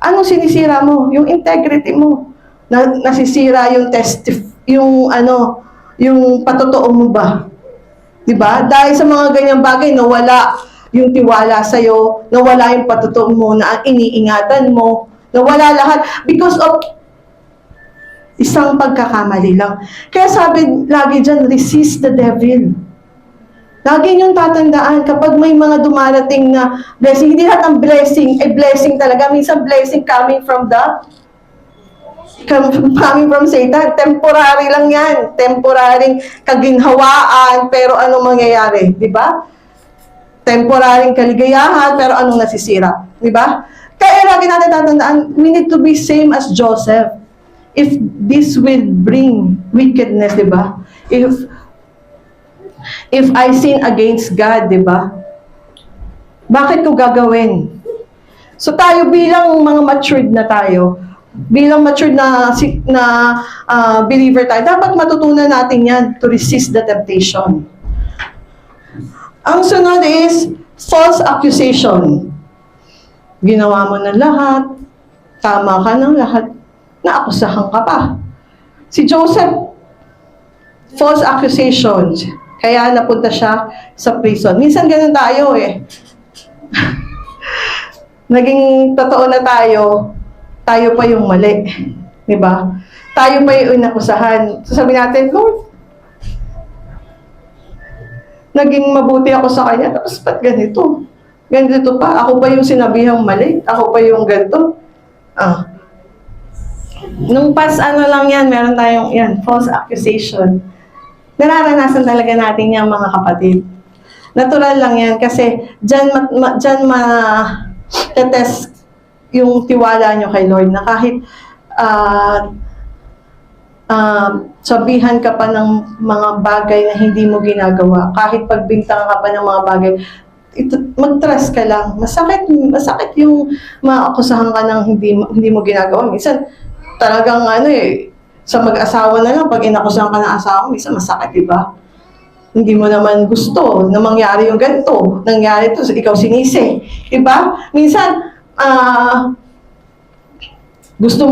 Speaker 1: Anong sinisira mo? Yung integrity mo. Nasisira yung yung patotoo mo ba? 'Di ba? Dahil sa mga ganyang bagay, nawala yung tiwala sa'yo, nawala yung patotoo mo na iniingatan mo, nawala lahat because of isang pagkakamali lang. Kaya sabi lagi dyan, resist the devil. Lagi niyong tatandaan, kapag may mga dumarating na blessing, hindi lahat ng blessing ay blessing talaga. Minsan blessing coming from Satan. Temporary lang yan. Temporaring kaginhawaan, pero anong mangyayari? Di ba? Temporaring kaligayahan, pero anong nasisira? Di ba? Kaya lagi natin tatandaan, we need to be same as Joseph. If this will bring wickedness, di ba? If I sin against God, di ba? Bakit ko gagawin? So tayo bilang mga matured na tayo, bilang matured na believer tayo, dapat matutunan natin yan to resist the temptation. Ang sunod is false accusation. Ginawa mo ng lahat, tama ka ng lahat, naakusahan ka pa. Si Joseph, false accusations. Kaya napunta siya sa prison. Minsan ganun tayo eh. Naging totoo na tayo pa yung mali. Diba? Tayo pa yung inakusahan. So sabi natin, Lord, naging mabuti ako sa kanya, tapos ba't ganito? Ganito pa. Ako pa yung sinabihang mali. Ako pa yung ganito. Nung past lang yan, meron tayong false accusation. Nararanasan talaga natin yan, mga kapatid. Natural lang yan kasi dyan ma-test yung tiwala nyo kay Lord na kahit sabihan ka pa ng mga bagay na hindi mo ginagawa, kahit pagbintangan ka pa ng mga bagay, mag-trust ka lang. Masakit yung maakusahan ka ng hindi mo ginagawa. Minsan, talagang sa mag-asawa na lang, pag inakusahan ka ng asawa, minsan masakit, di ba? Hindi mo naman gusto na mangyari yung ganito. Nangyari ito, ikaw sinisi. Di ba? Minsan, ang gusto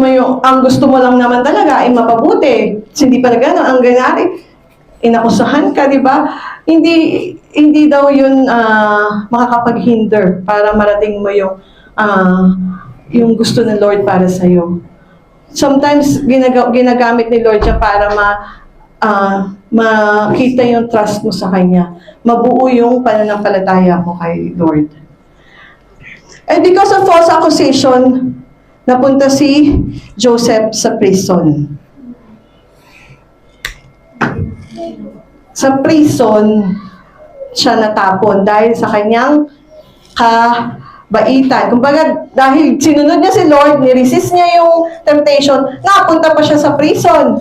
Speaker 1: mo lang naman talaga ay mapabuti. Hindi pala gano'n. Ang ganari, inakusahan ka, di ba? Hindi daw yun makakapag-hinder para marating mo yung gusto ng Lord para sa'yo. Sometimes, ginagamit ni Lord siya para makita yung trust mo sa Kanya. Mabuo yung pananampalataya mo kay Lord. And because of false accusation, napunta si Joseph sa prison. Sa prison, siya natapon dahil sa kanyang kabaitan. Kumbaga, dahil sinunod niya si Lord, niresist niya yung temptation, napunta pa siya sa prison.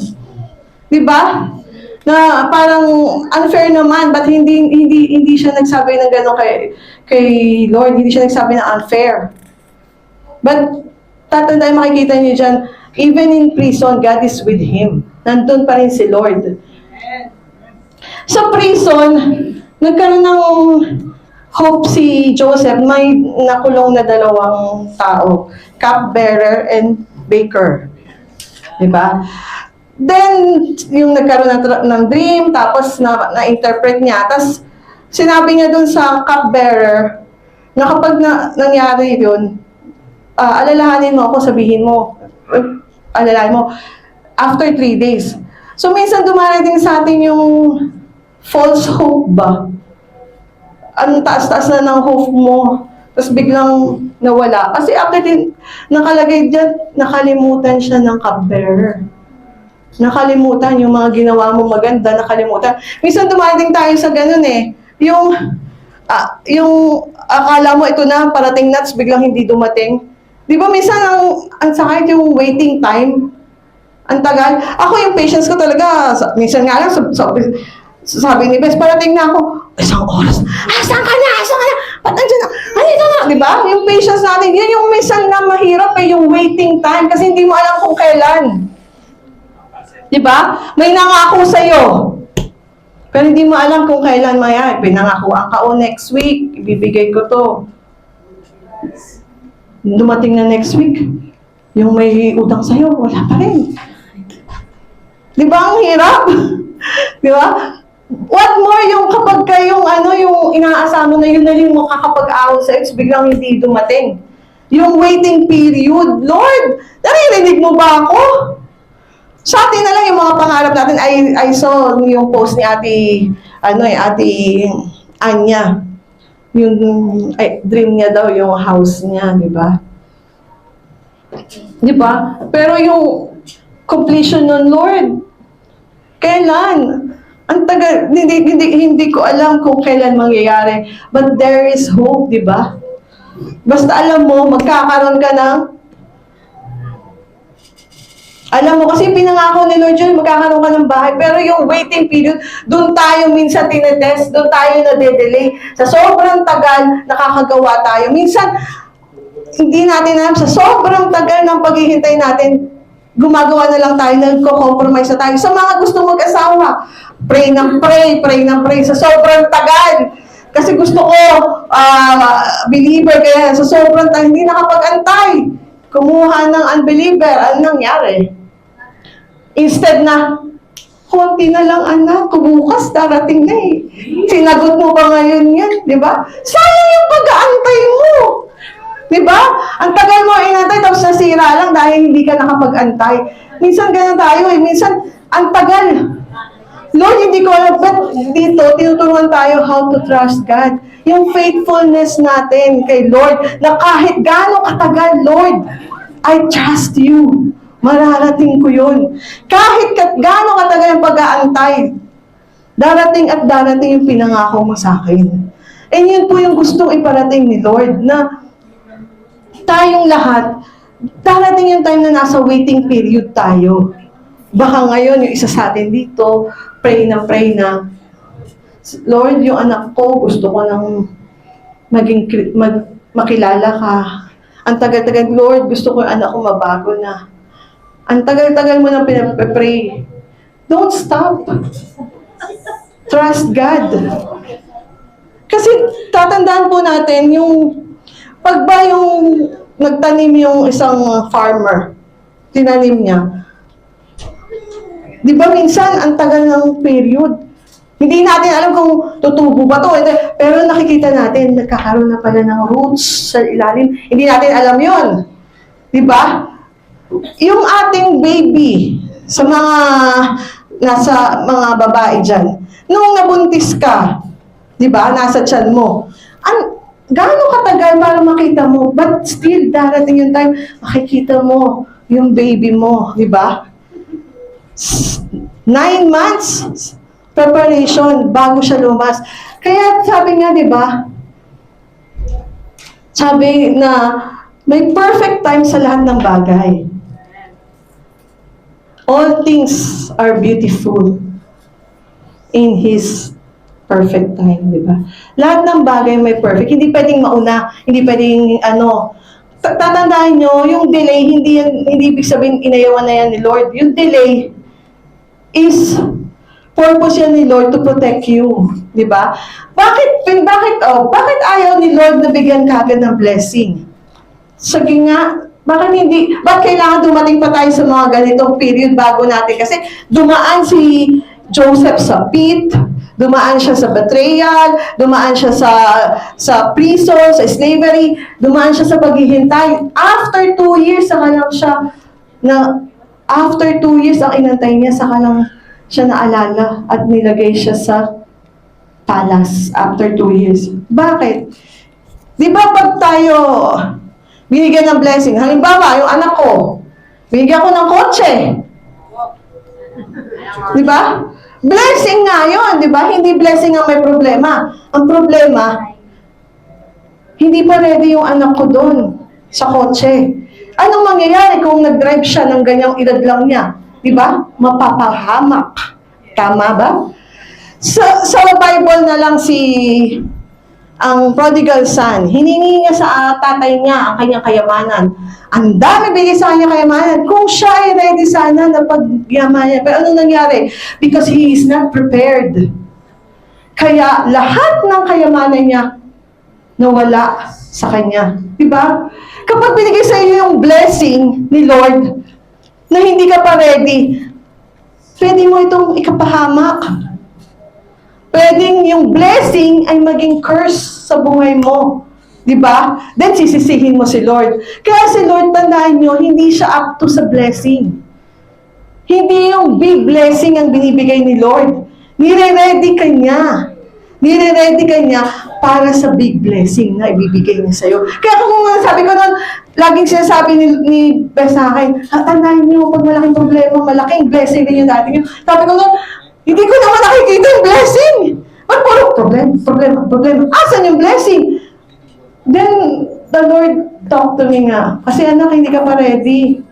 Speaker 1: Diba? Na parang unfair naman, but hindi siya nagsabi ng gano'n kay Lord, hindi siya nagsabi na unfair. But, tatandaan, makikita niyo dyan, even in prison, God is with him. Nandun pa rin si Lord. Sa prison, nagkaroon ng hope si Joseph. May nakulong na dalawang tao, cupbearer and baker. Diba? Then, yung nagkaroon ng dream, tapos na-interpret niya, tapos sinabi niya dun sa cupbearer na kapag nangyari yun, alalahanin mo ako, sabihin mo, alalahanin mo, after 3 days. So, minsan dumarating sa atin yung false hope ba? Ang taas-taas na ng hope mo, tapos biglang nawala. Kasi after din, nakalagay dyan, nakalimutan siya ng cupbearer. Nakalimutan yung mga ginawa mo maganda, nakalimutan. Minsan dumarating tayo sa ganun yung akala mo ito na, parating na, tapos biglang hindi dumating. Di ba minsan ang sakit yung waiting time? Ang tagal. Ako yung patience ko talaga, minsan nga lang, sabi ni Bes, parating na ako, 1 oras. Saan ka na? Ba't nandiyan na? Dito na. Di ba? Yung patience natin, yun yung minsan na mahirap yung waiting time kasi hindi mo alam kung kailan. Di ba? May nangako sa'yo. Pero hindi mo alam kung kailan maya. Pinangakuan ka, next week, ibibigay ko to. Dumating na next week, yung may utang sa'yo, wala pa rin. Di ba ang hirap? Di ba? What more yung kapag yung inaasahan mo na yun na yung makakapag-ahon sa'yo, biglang hindi dumating. Yung waiting period, Lord, naririnig mo ba ako? Sa atin na lang yung mga pangarap natin. I saw yung post ni Ate Anya. Yung dream niya daw, yung house niya, di ba? Di ba? Pero yung completion nun, Lord, kailan? Ang tagal, hindi ko alam kung kailan mangyayari. But there is hope, di ba? Basta alam mo, magkakaroon ka ng alam mo, kasi pinangako ni Lord yun, magkakaroon ka ng bahay. Pero yung waiting period, doon tayo minsan tinetest, doon tayo na-delay. Sa sobrang tagal, nakakagawa tayo. Minsan, hindi natin alam, sa sobrang tagal ng paghihintay natin, gumagawa na lang tayo, nagko-compromise na tayo. Sa mga gusto mag-asawa, pray ng pray. Sa sobrang tagal, kasi gusto ko, believer kaya, sa sobrang tagal, hindi nakapag-antay. Kumuha ng unbeliever, ano nangyari? Instead na, konti na lang anak, bukas darating na Sinagot mo pa ngayon yan, di ba? Sayang yung pag-aantay mo. Di ba? Ang tagal mo inantay, tapos nasira lang dahil hindi ka nakapag-antay. Minsan ganun tayo minsan, ang tagal. Lord, hindi ko alam, but dito, tinuturuan tayo how to trust God. Yung faithfulness natin kay Lord, na kahit gaano katagal, Lord, I trust you. Mararating ko yun. Kahit gaano katagal yung pag-aantay, darating at darating yung pinangako mo sa akin. And yun po yung gustong iparating ni Lord, na tayong lahat, darating yung time na nasa waiting period tayo. Baka ngayon, yung isa sa atin dito, pray na, Lord, yung anak ko, gusto ko nang makilala ka. Ang tagal-tagal, Lord, gusto ko yung anak ko mabago na. Ang tagal-tagal mo nang pinapray. Don't stop. Trust God. Kasi tatandaan po natin yung pag ba yung nagtanim yung isang farmer, tinanim niya. Di ba minsan ang tagal ng period. Hindi natin alam kung tutubo ba to. Pero nakikita natin, nagkakaroon na pala ng roots sa ilalim. Hindi natin alam yon. Di ba? Yung ating baby, sa mga nasa mga babae dyan, nung nabuntis ka, di ba, nasa tiyan mo, gaano katagal para makita mo? But still, darating yung time, makikita mo yung baby mo, di ba? 9 months preparation bago siya lumas. Kaya sabi nga, di ba? Sabi na may perfect time sa lahat ng bagay. All things are beautiful in His perfect time, di ba? Lahat ng bagay may perfect. Hindi pwedeng mauna, hindi pwedeng tatandaan nyo, yung delay, hindi ibig sabihin inayawan na yan ni Lord. Yung delay is purpose yan ni Lord to protect you, di ba? Bakit ayaw ni Lord na bigyan ka agad ng blessing? Sige nga, bakit kailangan dumating pa tayo sa mga ganitong period bago natin? Kasi dumaan si Joseph sa pit, dumaan siya sa betrayal, dumaan siya sa prison, sa slavery, dumaan siya sa paghihintay. After 2 years, after 2 years ang inantay niya, saka lang siya naalala at nilagay siya sa palace after 2 years. Bakit? Di ba pag tayo binigyan ng blessing, halimbawa, yung anak ko, binigyan ko ng kotse. Di ba? Blessing nga yun, di ba? Hindi blessing ang may problema. Ang problema, hindi pa ready yung anak ko doon sa kotse. Anong mangyayari kung nag-drive siya ng ganyang edad lang niya? Di ba? Mapapahamak. Tama ba? Sa Bible na lang ang prodigal son, hiningi niya sa tatay niya ang kanyang kayamanan. Ang dami bigay sa kanya kayamanan. Kung siya ay ready sana na pagyamanan. Pero anong nangyari? Because he is not prepared. Kaya lahat ng kayamanan niya nawala sa kanya. Diba? Kapag binigay sa iyo yung blessing ni Lord na hindi ka pa ready, pwede mo itong ikapahamak. Pwedeng yung blessing ay maging curse sa buhay mo. Diba? Then sisisihin mo si Lord. Kaya si Lord, tandaan nyo, hindi siya up to sa blessing. Hindi yung big blessing ang binibigay ni Lord. Nire-ready ka niya. Nire-ready ka niya para sa big blessing na ibibigay niya sa'yo. Kaya kung sabi ko nun, laging sinasabi ni Beth sa akin, tandaan nyo, pag malaking problema, malaking blessing din yung dating yun. Sabi ko nun, hindi ko naman nakikita yung blessing. Ba't puro problema. Asan yung blessing? Then, the Lord talked to me nga. Kasi anak, hindi ka pa ready.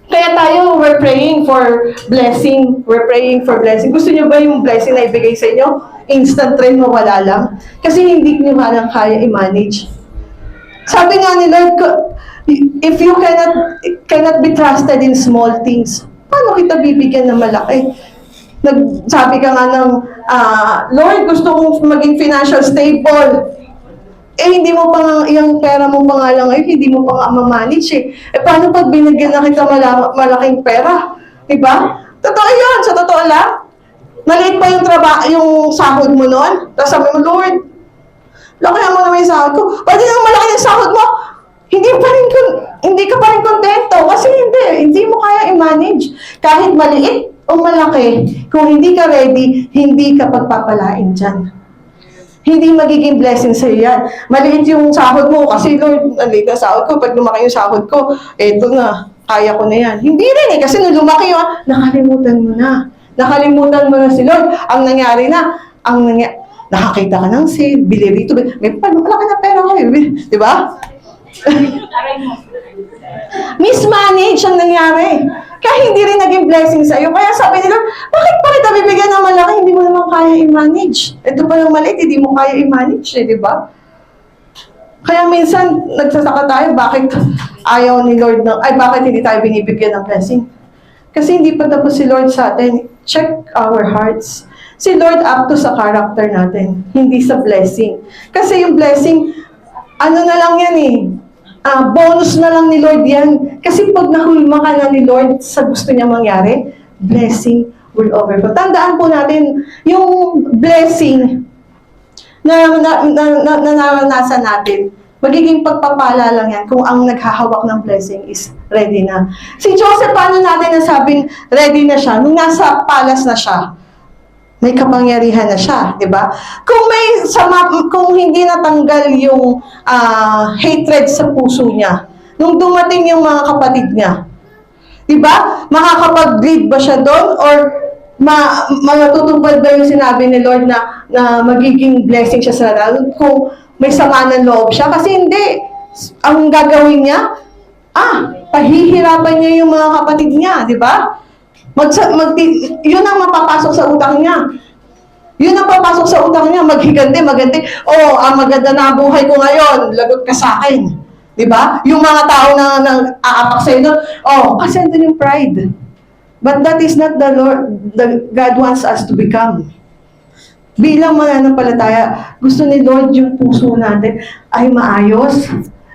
Speaker 1: Kaya tayo, we're praying for blessing. We're praying for blessing. Gusto niyo ba yung blessing na ibigay sa inyo? Instant rin, mawala lang. Kasi hindi niyo lang kaya i-manage. Sabi nga ni Lord, if you cannot be trusted in small things, paano kita bibigyan ng malaki? Sabi ka nga ng, Lord, gusto kong maging financial stable. Hindi mo pa nga, yung pera mo pa nga lang, hindi mo pa nga ma-manage eh. Paano pag binigyan na kita malaking pera? Diba? Totoo yun, sa totoo lang. Maliit pa yung sahod mo noon. Tapos sabi mo, Lord, lakihan mo naman yung sahod ko. Pwede nang malaki yung sahod mo, hindi ka pa rin kontento. Kasi hindi mo kaya i-manage. Kahit maliit o malaki, kung hindi ka ready, hindi ka pagpapalain dyan. Hindi magiging blessing sa iyo yan. Maliit yung sahod mo kasi Lord, maliit na sahod ko. Pag lumaki yung sahod ko, eto na, kaya ko na yan. Hindi rin kasi nung lumaki yung, nakalimutan mo na. Nakalimutan mo na si Lord. Ang nangyari na, nakakita ka ng sale, bili rito, may malaki na pera kayo. Di ba?
Speaker 2: Aray mo.
Speaker 1: Mismanage ang nangyari. Kaya hindi rin naging blessing sa'yo. Kaya sabi nila, bakit pa kita bibigyan ng malaki, hindi mo naman kaya i-manage? Ito pa yung maliit, hindi mo kaya i-manage, di ba? Kaya minsan, nagsasaka tayo, bakit ayaw ni Lord bakit hindi tayo binibigyan ng blessing? Kasi hindi pa tapos si Lord sa atin. Check our hearts. Si Lord up to sa character natin, hindi sa blessing. Kasi yung blessing, ano na lang yan bonus na lang ni Lord yan. Kasi pag nahulma ka na ni Lord sa gusto niya mangyari, blessing will overflow. Tandaan po natin, yung blessing na naranasan natin, magiging pagpapala lang yan kung ang naghahawak ng blessing is ready na. Si Joseph, paano natin nasabing ready na siya? Nung nasa palace na siya, may kapangyarihan na siya, di ba? Kung hindi natanggal yung hatred sa puso niya, nung dumating yung mga kapatid niya, di ba? Makakapag-lead ba siya doon? Or matutupad ba yung sinabi ni Lord na magiging blessing siya sa lahat kung may sama ng loob siya? Kasi hindi. Ang gagawin niya, pahihirapan niya yung mga kapatid niya, di ba? Yun ang mapapasok sa utak niya. Yun ang papasok sa utak niya, maganda. Maganda na buhay ko ngayon, lagot ka sa akin. Diba? Yung mga tao na aapak sa'yo doon, kasi andun yung pride. But that is not the Lord, God wants us to become. Bilang mananampalataya, gusto ni Lord yung puso natin ay maayos.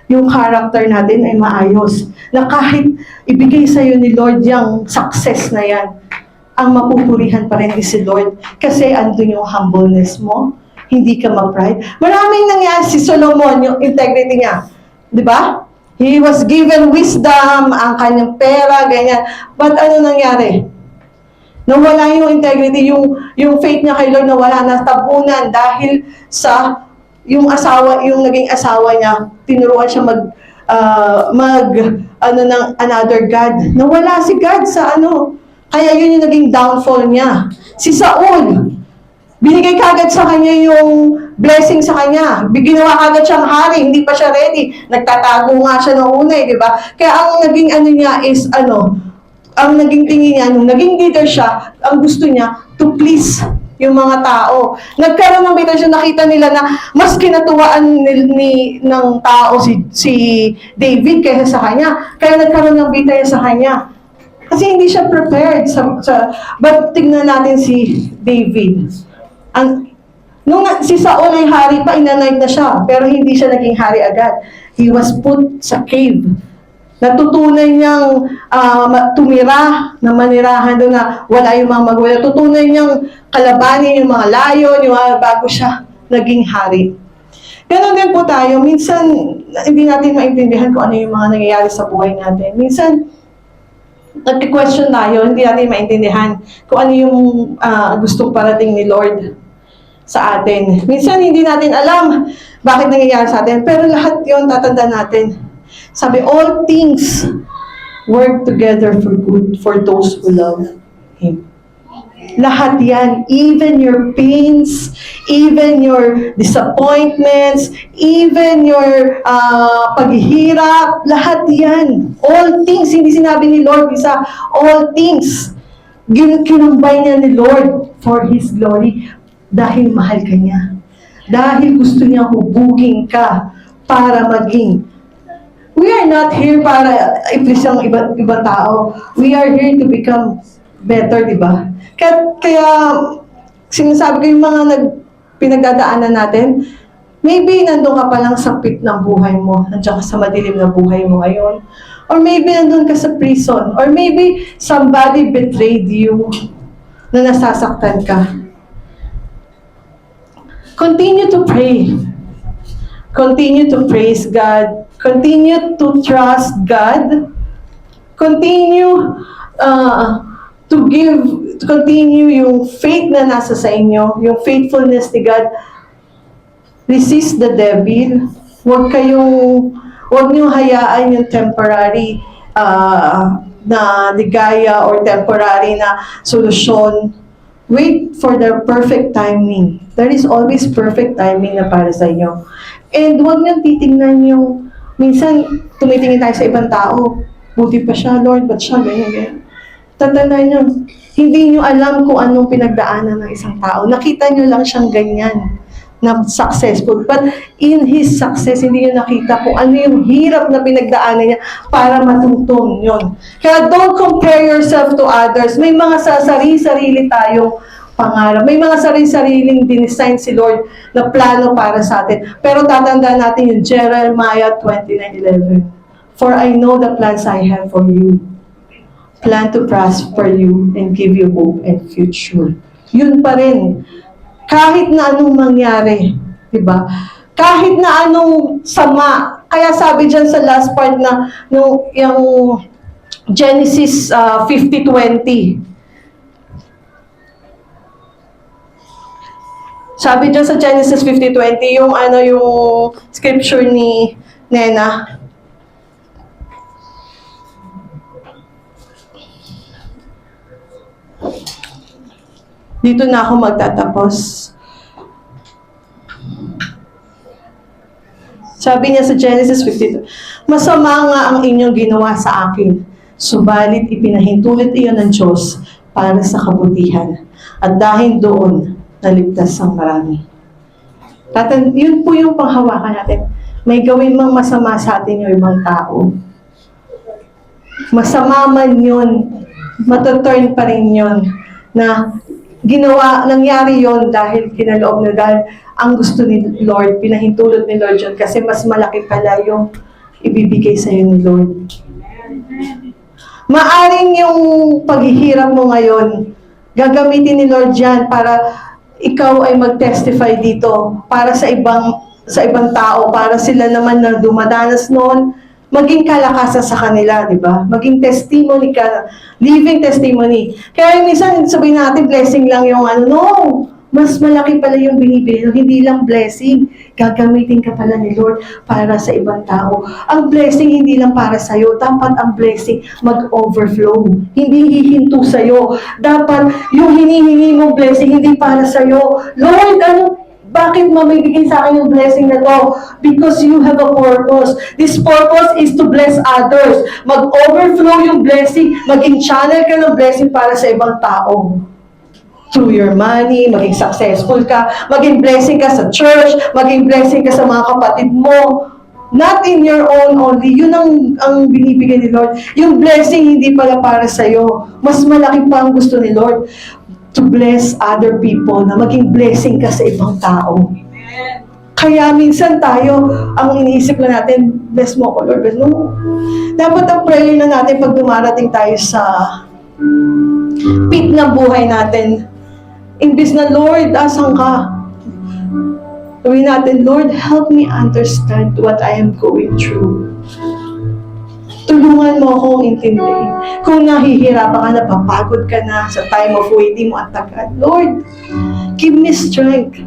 Speaker 1: Yung character natin ay maayos. Na kahit ibigay sa'yo ni Lord yung success na yan, ang mapupurihan pa rin si Lord. Kasi andun yung humbleness mo. Hindi ka ma-pride. Maraming nangyari si Solomon, yung integrity niya. Di ba? He was given wisdom, ang kanyang pera, ganyan. But ano nangyari? Nawala yung integrity, yung faith niya kay Lord nawala, natabunan dahil sa yung naging asawa niya, tinuruan siya ng another God. Nawala si God sa Kaya yun yung naging downfall niya. Si Saul, binigay kagad sa kanya yung blessing sa kanya. Ginawa kagad siyang hari, hindi pa siya ready. Nagtatago nga siya noong una, di ba? Kaya ang naging niya is ang naging tingin niya, nung naging leader siya, ang gusto niya, to please yung mga tao. Nagkaroon ng bitasyon, nakita nila na mas kinatuwaan ng tao si David kaysa sa kanya. Kaya nagkaroon ng bitaya sa kanya. Kasi hindi siya prepared. But tignan natin si David. Nung si Saul ay hari pa, inanoint na siya. Pero hindi siya naging hari agad. He was put sa cave. Natutunan niyang tumira, na manirahan doon na wala yung mga magulang. Natutunan niyang kalabanin yung mga layon, yung bago siya naging hari. Ganon din po tayo. Minsan, hindi natin maintindihan kung ano yung mga nangyayari sa buhay natin. Minsan, nag-question tayo, hindi natin maintindihan kung ano yung gustong parating ni Lord sa atin. Minsan, hindi natin alam bakit nangyayari sa atin. Pero lahat yun, tatanda natin. Sabi, all things work together for good for those who love Him. Lahat yan, even your pains, even your disappointments, even your paghihirap, lahat yan. All things, hindi sinabi ni Lord isa, all things. Kinumbay niya ni Lord for His glory dahil mahal ka niya. Dahil gusto niya hubugin ka para maging. We are not here para i-please ang ibang tao. We are here to become better, di ba? Kaya sinasabi ko yung mga pinagdadaanan natin, maybe nandun ka pa lang sa pit ng buhay mo, nandiyan ka sa madilim na buhay mo ngayon. Or maybe nandun ka sa prison. Or maybe somebody betrayed you na nasasaktan ka. Continue to pray. Continue to praise God. Continue to trust God. Continue continue yung faith na nasa sa inyo, yung faithfulness ni God. Resist the devil. Huwag niyong hayaan yung temporary na ligaya or temporary na solusyon. Wait for the perfect timing. There is always perfect timing na para sa inyo. And huwag niyong titingnan yung Minsan, tumitingin tayo sa ibang tao. Buti pa siya, Lord, ba't siya ganyan? Tandaan nyo, hindi nyo alam kung anong pinagdaanan ng isang tao. Nakita nyo lang siyang ganyan, na successful. But in his success, hindi nyo nakita kung ano yung hirap na pinagdaanan niya para matutong yun. Kaya don't compare yourself to others. May mga sarili-sarili tayong pangarap. May mga sarili-sariling dinesign si Lord na plano para sa atin. Pero tatandaan natin yung Jeremiah 29:11. For I know the plans I have for you. Plan to prosper you and give you hope and future. Yun pa rin. Kahit na anong mangyari. Diba? Kahit na anong sama. Kaya sabi dyan sa last part na yung Genesis 50:20. Sabi dyan sa Genesis 50:20, yung scripture ni Nena. Dito na ako magtatapos. Sabi niya sa Genesis 52, masama nga ang inyong ginawa sa akin, subalit ipinahintulot iyon ng Diyos para sa kabutihan. At dahil doon, naligtas ang marami. Yun po yung panghawakan natin. May gawin mang masama sa atin yung ibang tao. Masama man yun, matuturn pa rin yun na nangyari yon dahil kinaloob na dahil ang gusto ni Lord, pinahintulot ni Lord yun kasi mas malaki pala yung ibibigay sa iyo ni Lord. Maaring yung paghihirap mo ngayon, gagamitin ni Lord yan para ikaw ay mag-testify dito para sa ibang tao, para sila naman na dumadanas noon, maging kalakasan sa kanila, di ba? Maging testimony ka, living testimony. Kaya minsan sabihin natin, blessing lang yung no, mas malaki pala yung binibigay. Hindi lang blessing, gagamitin ka pala ni Lord para sa ibang tao. Ang blessing hindi lang para sa'yo, dapat ang blessing mag-overflow. Hindi hihinto sa'yo. Dapat yung hinihingi mong blessing hindi para sa'yo. Lord, bakit mamibigay sa akin yung blessing na to? Because you have a purpose. This purpose is to bless others. Mag-overflow yung blessing, maging channel ka ng blessing para sa ibang tao. Through your money, maging successful ka, maging blessing ka sa church, maging blessing ka sa mga kapatid mo. Not in your own only. Yun ang binibigay ni Lord. Yung blessing hindi pala para sa'yo. Mas malaki pa ang gusto ni Lord to bless other people, na maging blessing ka sa ibang tao. Kaya minsan tayo, ang iniisip na natin, bless mo ko, Lord. Bless mo. Dapat ang prayer na natin pag dumarating tayo sa peak ng buhay natin, imbis na, Lord, asan ka? Gawin natin, Lord, help me understand what I am going through. Tulungan mo akong intindihin. Kung nahihirapan ka, napapagod ka na sa time of waiting mo at tagal, Lord, give me strength.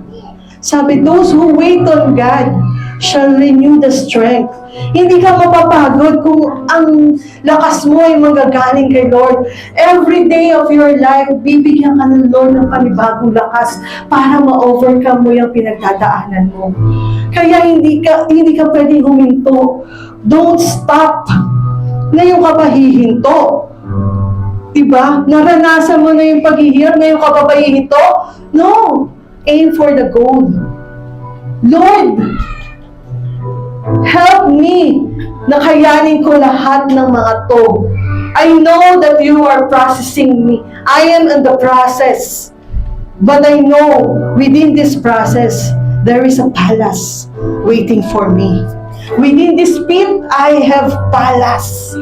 Speaker 1: Sabi, those who wait on God shall renew the strength. Hindi ka mapapagod kung ang lakas mo ay magagaling kay Lord. Every day of your life, bibigyan ka ng Lord ng panibagong lakas para ma-overcome mo yung pinagdadaanan mo. Kaya hindi ka pwedeng huminto. Don't stop. Ngayon ka pa hihinto. Diba? Naranasan mo na yung paghihirap, ngayon ka pa ba hihinto? No. Aim for the goal. Lord, help me na kayanin ko lahat ng mga to. I know that you are processing me. I am in the process. But I know within this process, there is a palace waiting for me. Within this pit, I have palace.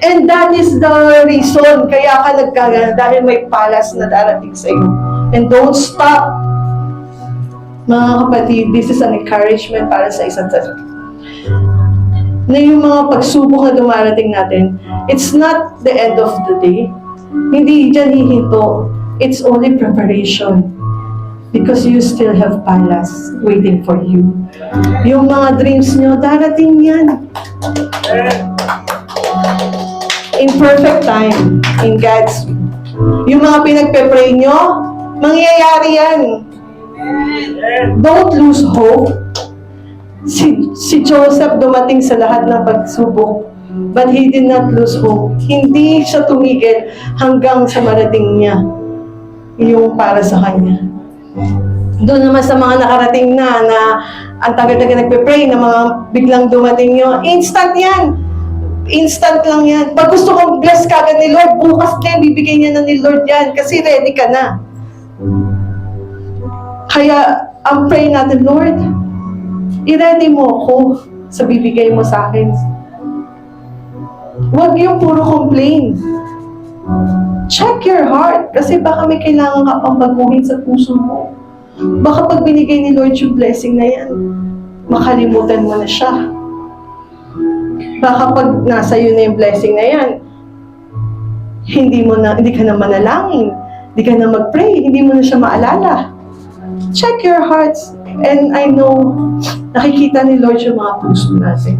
Speaker 1: And that is the reason kaya ka nagkagana dahil may palace na darating sa iyo. And don't stop. Mga kapatid, this is an encouragement para sa isang tao. Na yung mga pagsubok na dumarating natin, it's not the end of the day. Hindi dyan hihinto. It's only preparation. Because you still have palace waiting for you. Yung mga dreams nyo, darating yan. In perfect time, in God's will. Yung mga pinagpe-pray nyo, mangyayari yan. Don't lose hope. Si Joseph dumating sa lahat ng pagsubok, but he did not lose hope. Hindi siya tumigil hanggang sa marating niya yung para sa kanya. Doon naman sa mga nakarating na ang tagal-tagal nagpe-pray na mga biglang dumating yun, instant yan! Instant lang yan. Pag gusto kong bless ka agad ni Lord, bukas din, bibigay niya na ni Lord yan kasi ready ka na. Kaya, ang pray natin, Lord, i-ready mo ako sa bibigay mo sa akin. Huwag yung puro complain. Check your heart kasi baka may kailangan ka pang baguhin sa puso mo. Baka pag binigay ni Lord yung blessing na yan, makalimutan mo na siya. Baka pag nasa iyo na yung blessing na yan, hindi ka na manalangin, hindi ka na mag-pray, hindi mo na siya maalala. Check your hearts. And I know, nakikita ni Lord yung mga puso natin.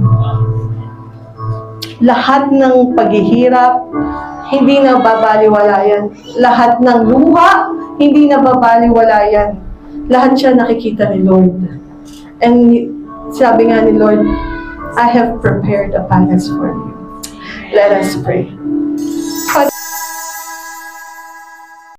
Speaker 1: Lahat ng paghihirap, hindi na babaliwala yan. Lahat ng luha, hindi na babaliwala yan. Lahat siya nakikita ni Lord. And sabi nga ni Lord, I have prepared a palace for you. Let us pray.